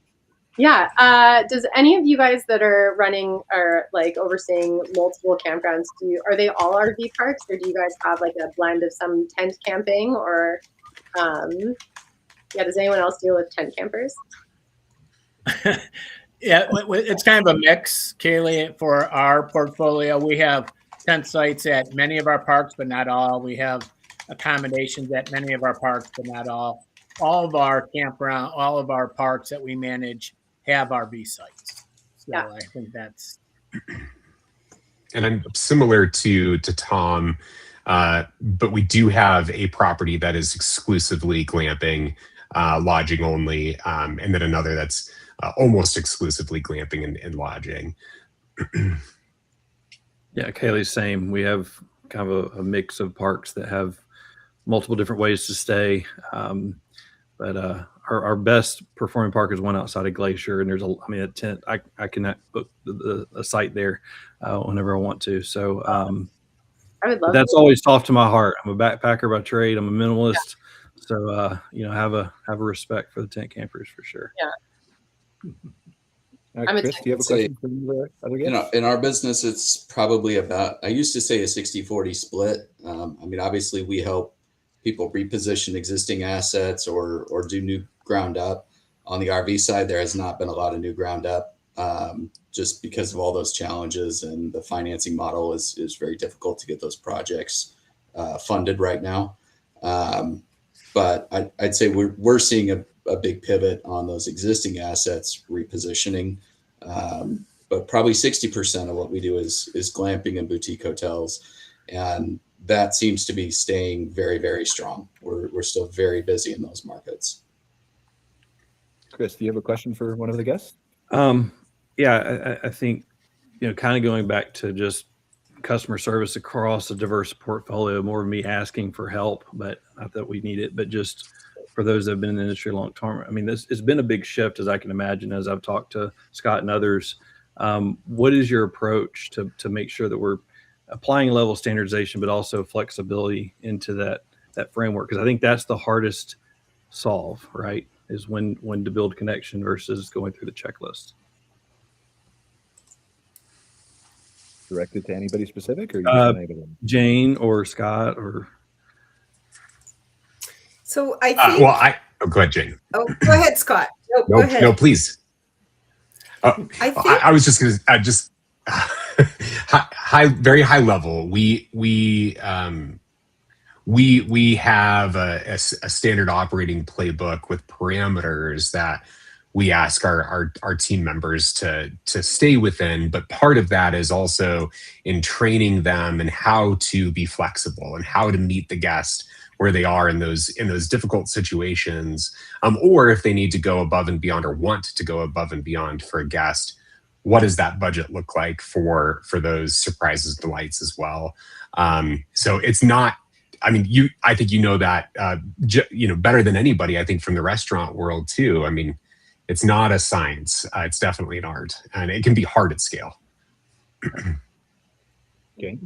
Yeah. Does any of you guys that are running or like overseeing multiple campgrounds, are they all RV parks, or do you guys have like a blend of some tent camping, or does anyone else deal with tent campers?
Yeah, it's kind of a mix, Kaleigh. For our portfolio, we have tent sites at many of our parks, but not all. We have accommodations at many of our parks, but not all. All of our campground, all of our parks that we manage have RV sites. So yeah. I think that's.
And I'm similar to Tom, but we do have a property that is exclusively glamping, lodging only, and then another that's almost exclusively glamping and lodging.
Yeah, Kayleigh's same. We have kind of a mix of parks that have multiple different ways to stay. But our best performing park is one outside of Glacier, and there's a tent. I can book a site there whenever I want to. So
I would love.
That's always soft to my heart. I'm a backpacker by trade. I'm a minimalist, so have a respect for the tent campers for sure.
Yeah.
All right, Chris, do you have a question for the other guests?
In our business, it's probably about, I used to say a 60-40 split. Obviously we help people reposition existing assets or do new ground up. On the RV side, there has not been a lot of new ground up just because of all those challenges, and the financing model is very difficult to get those projects funded right now. But I'd say we're seeing a big pivot on those existing assets repositioning. But probably 60% of what we do is glamping and boutique hotels. And that seems to be staying very, very strong. We're still very busy in those markets.
Chris, do you have a question for one of the guests?
I think, kind of going back to just customer service across a diverse portfolio, more of me asking for help, but not that we need it, but just for those that have been in the industry a long term. It's been a big shift, as I can imagine, as I've talked to Scott and others. What is your approach to make sure that we're applying a level of standardization, but also flexibility into that framework? Because I think that's the hardest solve, right? Is when to build connection versus going through the checklist.
Directed to anybody specific, or
Jayne or Scott or?
So I think.
Go ahead, Jayne.
Oh, go ahead, Scott. No, go ahead.
No, please. I was just going to very high level. We have a standard operating playbook with parameters that we ask our team members to stay within. But part of that is also in training them and how to be flexible and how to meet the guest where they are in those difficult situations, or if they need to go above and beyond or want to go above and beyond for a guest, what does that budget look like for those surprises, delights as well. So it's not, I mean, I think you know that, better than anybody, I think, from the restaurant world too. I mean, it's not a science. It's definitely an art, and it can be hard at scale.
Okay.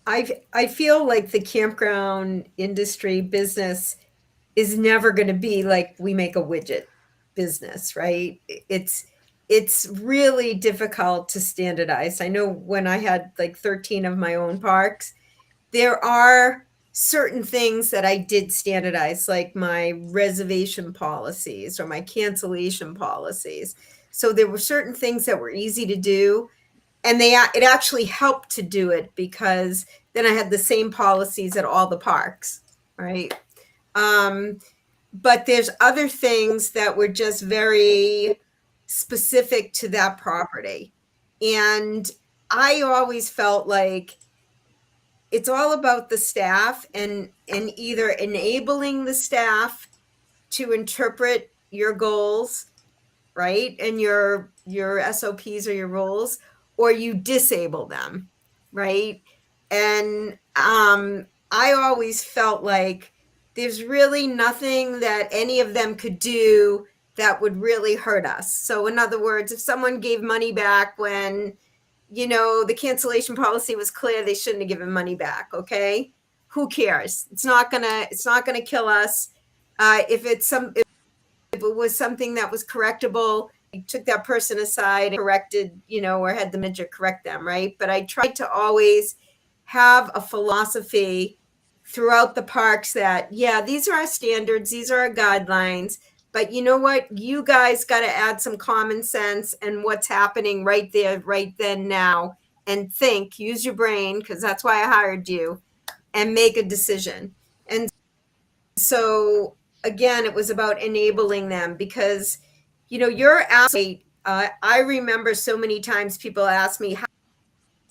I feel like the campground industry business is never going to be like we make a widget business, right? It's really difficult to standardize. I know when I had like 13 of my own parks, there are certain things that I did standardize, like my reservation policies or my cancellation policies. So there were certain things that were easy to do, and it actually helped to do it because then I had the same policies at all the parks, right? But there's other things that were just very specific to that property. And I always felt like it's all about the staff and either enabling the staff to interpret your goals, right? And your SOPs or your rules, or you disable them, right? And I always felt like there's really nothing that any of them could do that would really hurt us. So in other words, if someone gave money back when, the cancellation policy was clear, they shouldn't have given money back. Okay. Who cares? It's not gonna kill us. If it was something that was correctable, I took that person aside and corrected, or had the manager correct them. Right. But I tried to always have a philosophy throughout the parks that, yeah, these are our standards, these are our guidelines, but you know what? You guys got to add some common sense and what's happening right there, right then, now, and use your brain, because that's why I hired you, and make a decision. And so, again, it was about enabling them because, you're asking, I remember so many times people ask me,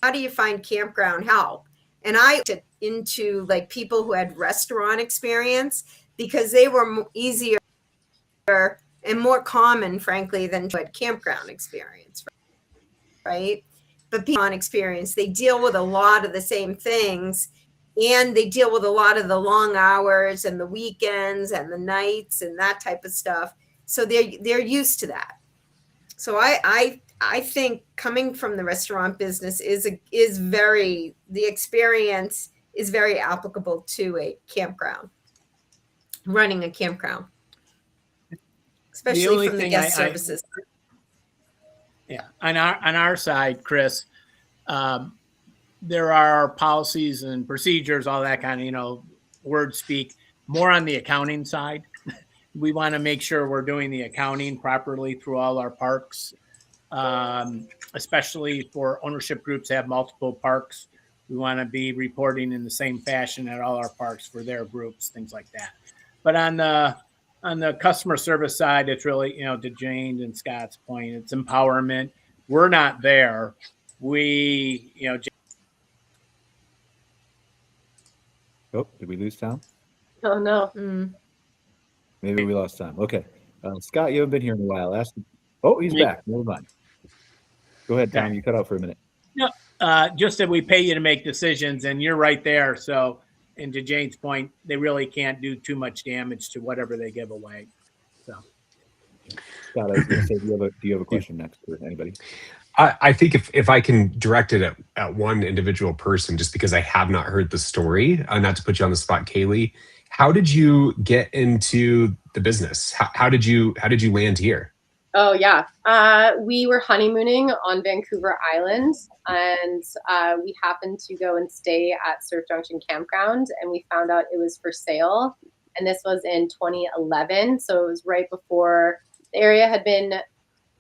how do you find campground help? And I looked into like people who had restaurant experience because they were easier and more common, frankly, than who had campground experience, right? But people on experience, they deal with a lot of the same things, and they deal with a lot of the long hours and the weekends and the nights and that type of stuff. So they're used to that. So I think coming from the restaurant business the experience is very applicable to a campground, running a campground, especially from the guest services.
Yeah, on our side, Chris, there are policies and procedures, all that kind of word speak. More on the accounting side, we want to make sure we're doing the accounting properly through all our parks. Especially for ownership groups that have multiple parks. We want to be reporting in the same fashion at all our parks for their groups, things like that. But on the customer service side, it's really, to Jayne and Scott's point, it's empowerment. We're not there.
Oh, did we lose Tom?
Oh no.
Maybe we lost Tom. Okay. Scott, you haven't been here in a while. Oh, he's back. Never mind. Go ahead, Tom.
Okay.
You cut out for a minute.
No, just that we pay you to make decisions, and you're right there. So, and to Jayne's point, they really can't do too much damage to whatever they give away. So,
Scott, I was going to say, do you have a question next for anybody?
I think if I can direct it at one individual person, just because I have not heard the story, not to put you on the spot, Kaleigh, how did you get into the business? How did you land here?
Oh yeah, we were honeymooning on Vancouver Island, and we happened to go and stay at Surf Junction Campground, and we found out it was for sale. And this was in 2011, so it was right before the area had been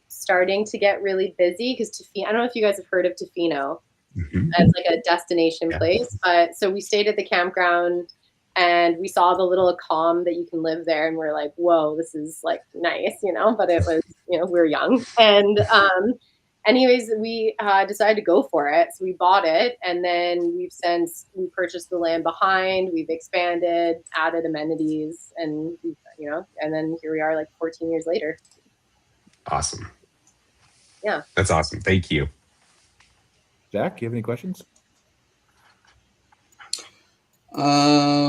starting to get really busy, because I don't know if you guys have heard of Tofino as like a destination place, but so we stayed at the campground. And we saw the little calm that you can live there, and we're like, whoa, this is like nice, but it was, we were young. And anyways, we decided to go for it. So we bought it, and then we purchased the land behind, we've expanded, added amenities, and, and then here we are like 14 years later.
Awesome.
Yeah.
That's awesome. Thank you.
Zach, do you have any questions?
Let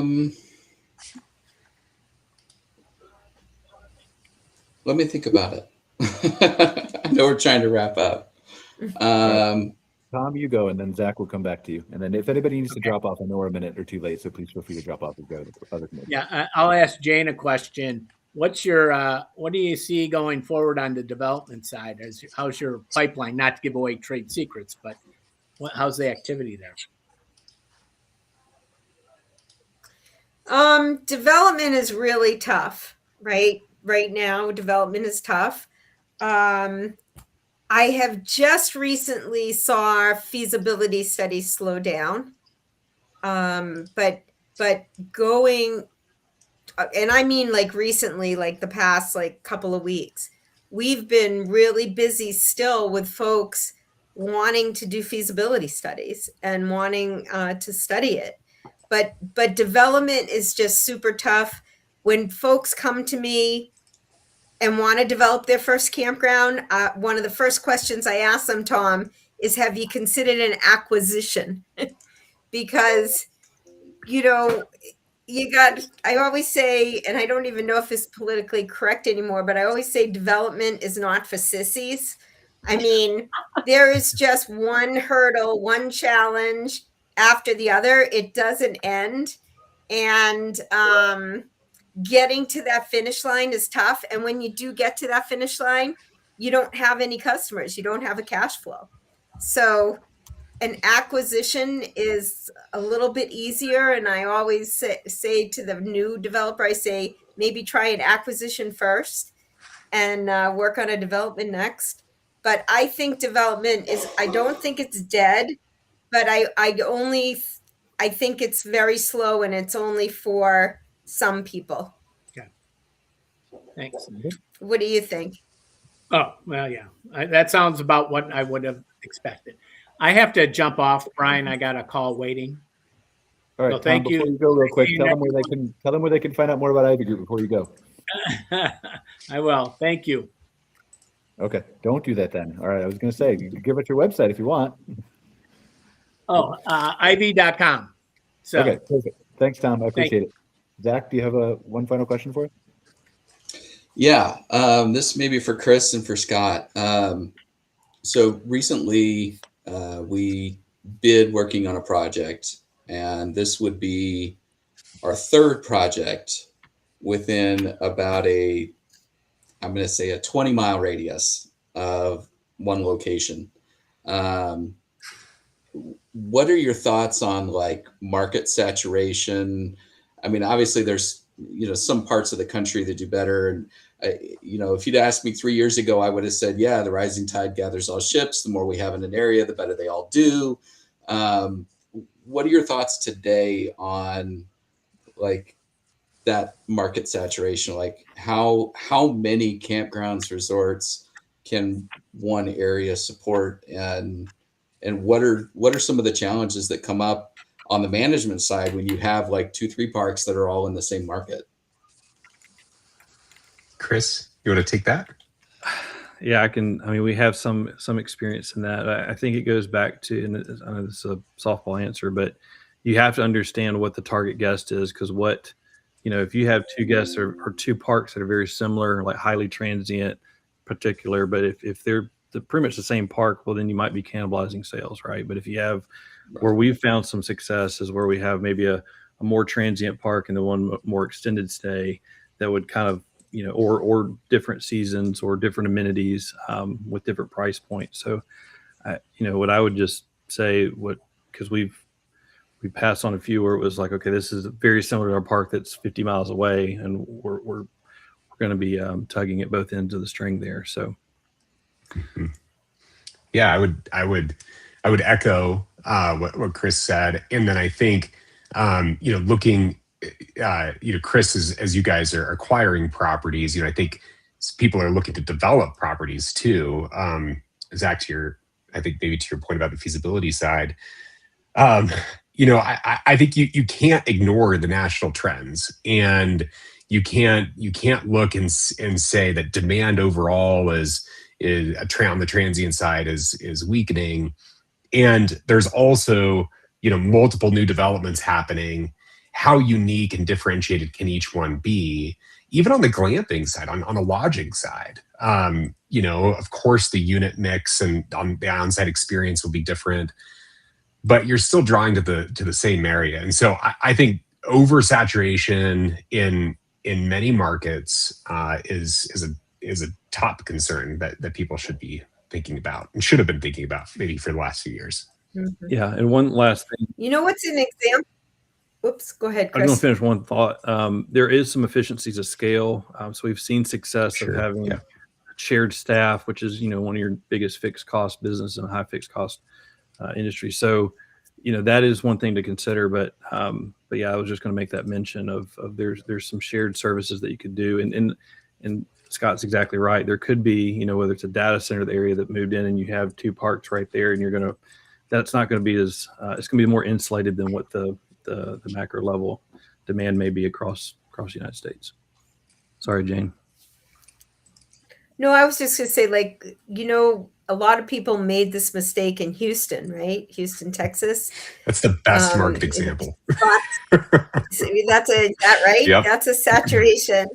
me think about it. I know we're trying to wrap up.
Tom, you go, and then Zach will come back to you. And then if anybody needs to drop off, I know we're a minute or two late, so please feel free to drop off and go to the other committee.
Yeah, I'll ask Jayne a question. What's your what do you see going forward on the development side? How's your pipeline? Not to give away trade secrets, but how's the activity there?
Development is really tough, right? Right now, development is tough. I have just recently saw our feasibility study slow down. But going, and I mean like recently, like the past like couple of weeks, we've been really busy still with folks wanting to do feasibility studies and wanting to study it. But development is just super tough. When folks come to me and want to develop their first campground, one of the first questions I ask them, Tom, is have you considered an acquisition? Because, you know, I always say, and I don't even know if it's politically correct anymore, but I always say development is not for sissies. I mean, there is just one hurdle, one challenge after the other. It doesn't end. And getting to that finish line is tough. And when you do get to that finish line, you don't have any customers. You don't have a cash flow. So an acquisition is a little bit easier. And I always say to the new developer, I say, maybe try an acquisition first and work on a development next. But I think development I don't think it's dead, but I think it's very slow and it's only for some people.
Okay. Thanks.
What do you think?
Oh, well, yeah, that sounds about what I would have expected. I have to jump off, Brian. I got a call waiting.
All right,
So
Tom,
thank
before
you.
you go real quick, tell them where they can find out more about Ivy Group before you go.
I will. Thank you.
Okay, don't do that then. All right, I was going to say, you can give us your website if you want.
Oh, iv.com. So,
okay, perfect. Thanks, Tom. I appreciate it. Zach, do you have one final question for us?
Yeah, this may be for Chris and for Scott. So recently, we bid working on a project, and this would be our third project within about I'm going to say a 20-mile radius of one location. What are your thoughts on like market saturation? I mean, obviously there's, some parts of the country that do better. And, if you'd asked me 3 years ago, I would have said, yeah, the rising tide gathers all ships. The more we have in an area, the better they all do. What are your thoughts today on like that market saturation? Like how many campgrounds, resorts can one area support, and what are some of the challenges that come up on the management side when you have like 2-3 parks that are all in the same market?
Chris, you want to take that?
Yeah, I can. I mean, we have some experience in that. I think it goes back to, and I know this is a softball answer, but you have to understand what the target guest is, because if you have 2 guests or 2 parks that are very similar, like highly transient, particular, but if they're pretty much the same park, well, then you might be cannibalizing sales, right? But if you have, where we've found some success is where we have maybe a more transient park and the one more extended stay that would kind of, or different seasons or different amenities with different price points. So, what I would just say, because we passed on a few where it was like, okay, this is very similar to our park that's 50 miles away, and we're going to be tugging at both ends of the string there. So.
Mm-hmm. Yeah, I would echo what Chris said, and then I think looking, Chris, as you guys are acquiring properties, I think people are looking to develop properties too. Zach, I think maybe to your point about the feasibility side, I think you can't ignore the national trends, and you can't look and say that demand overall is on the transient side is weakening. And there's also, multiple new developments happening. How unique and differentiated can each one be? Even on the glamping side, on the lodging side, of course the unit mix and on the on-site experience will be different, but you're still drawing to the same area. And so I think oversaturation in many markets is a top concern that people should be thinking about and should have been thinking about maybe for the last few years.
Mm-hmm.
Yeah, and one last thing.
What's an example? Oops, go ahead, Chris.
I'm going to finish one thought. There is some efficiencies of scale. So we've seen success of having shared staff, which is, one of your biggest fixed cost business and high fixed cost industry. So, that is one thing to consider. But yeah, I was just going to make that mention of there's some shared services that you could do. And Scott's exactly right. There could be, whether it's a data center, the area that moved in, and you have two parks right there, and that's not going to be as it's going to be more insulated than what the macro level demand may be across the United States. Sorry, Jayne.
No, I was just going to say, a lot of people made this mistake in Houston, right? Houston, Texas.
That's the best market example.
That's right?
Yep.
That's a saturation,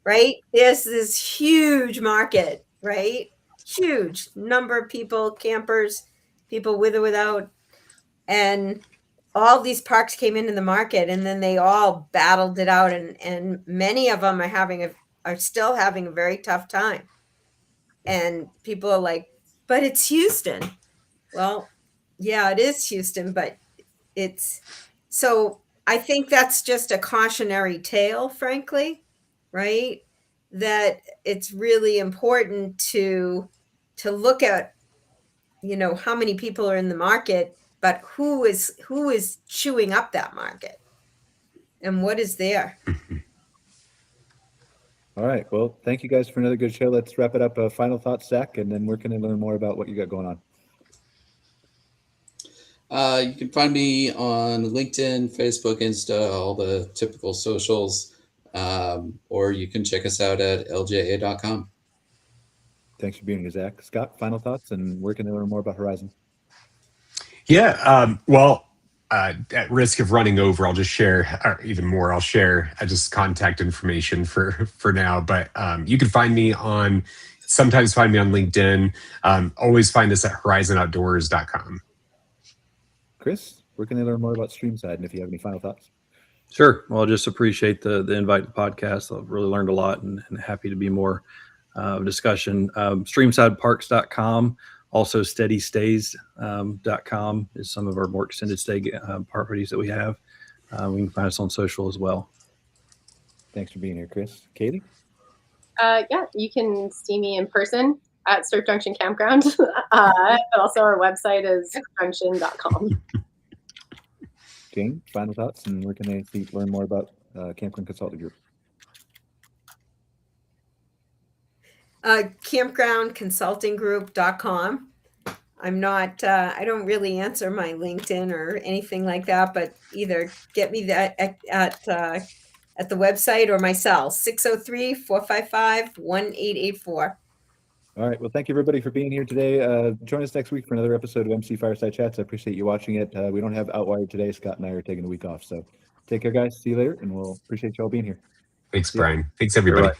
right? There's this huge market, right? Huge number of people, campers, people with or without, and all these parks came into the market, and then they all battled it out, and many of them are still having a very tough time. And people are like, but it's Houston. Well, yeah, it is Houston, but so I think that's just a cautionary tale, frankly, right? That it's really important to look at, how many people are in the market, but who is chewing up that market and what is there.
All right. Well, thank you guys for another good show. Let's wrap it up. Final thoughts, Zach, and then we're going to learn more about what you got going on.
You can find me on LinkedIn, Facebook, Insta, all the typical socials, or you can check us out at lja.com.
Thanks for being here, Zach. Scott, final thoughts, and where can they learn more about Horizon?
Yeah. At risk of running over, I'll just share, or even more, I'll share just contact information for now. But you can sometimes find me on LinkedIn. Always find us at horizonoutdoors.com.
Chris, where can they learn more about Streamside, and if you have any final thoughts?
Sure. Well, I just appreciate the invite to the podcast. I've really learned a lot and happy to be more discussion. Streamsideparks.com. Also, steadystays.com is some of our more extended stay properties that we have. We can find us on social as well.
Thanks for being here, Chris. Kaleigh?
Yeah, you can see me in person at Surf Junction Campground. But also our website is surfjunction.com.
Jayne, final thoughts, and where can they learn more about Campground Consulting Group?
Campgroundconsultinggroup.com. I'm not, I don't really answer my LinkedIn or anything like that, but either get me that at the website or my cell, 603-455-1884.
All right. Well, thank you, everybody, for being here today. Join us next week for another episode of MC Fireside Chats. I appreciate you watching it. We don't have Outwired today. Scott and I are taking a week off. So take care, guys. See you later, and we'll appreciate you all being here.
Thanks, Brian. Thanks, everybody.
Bye-bye.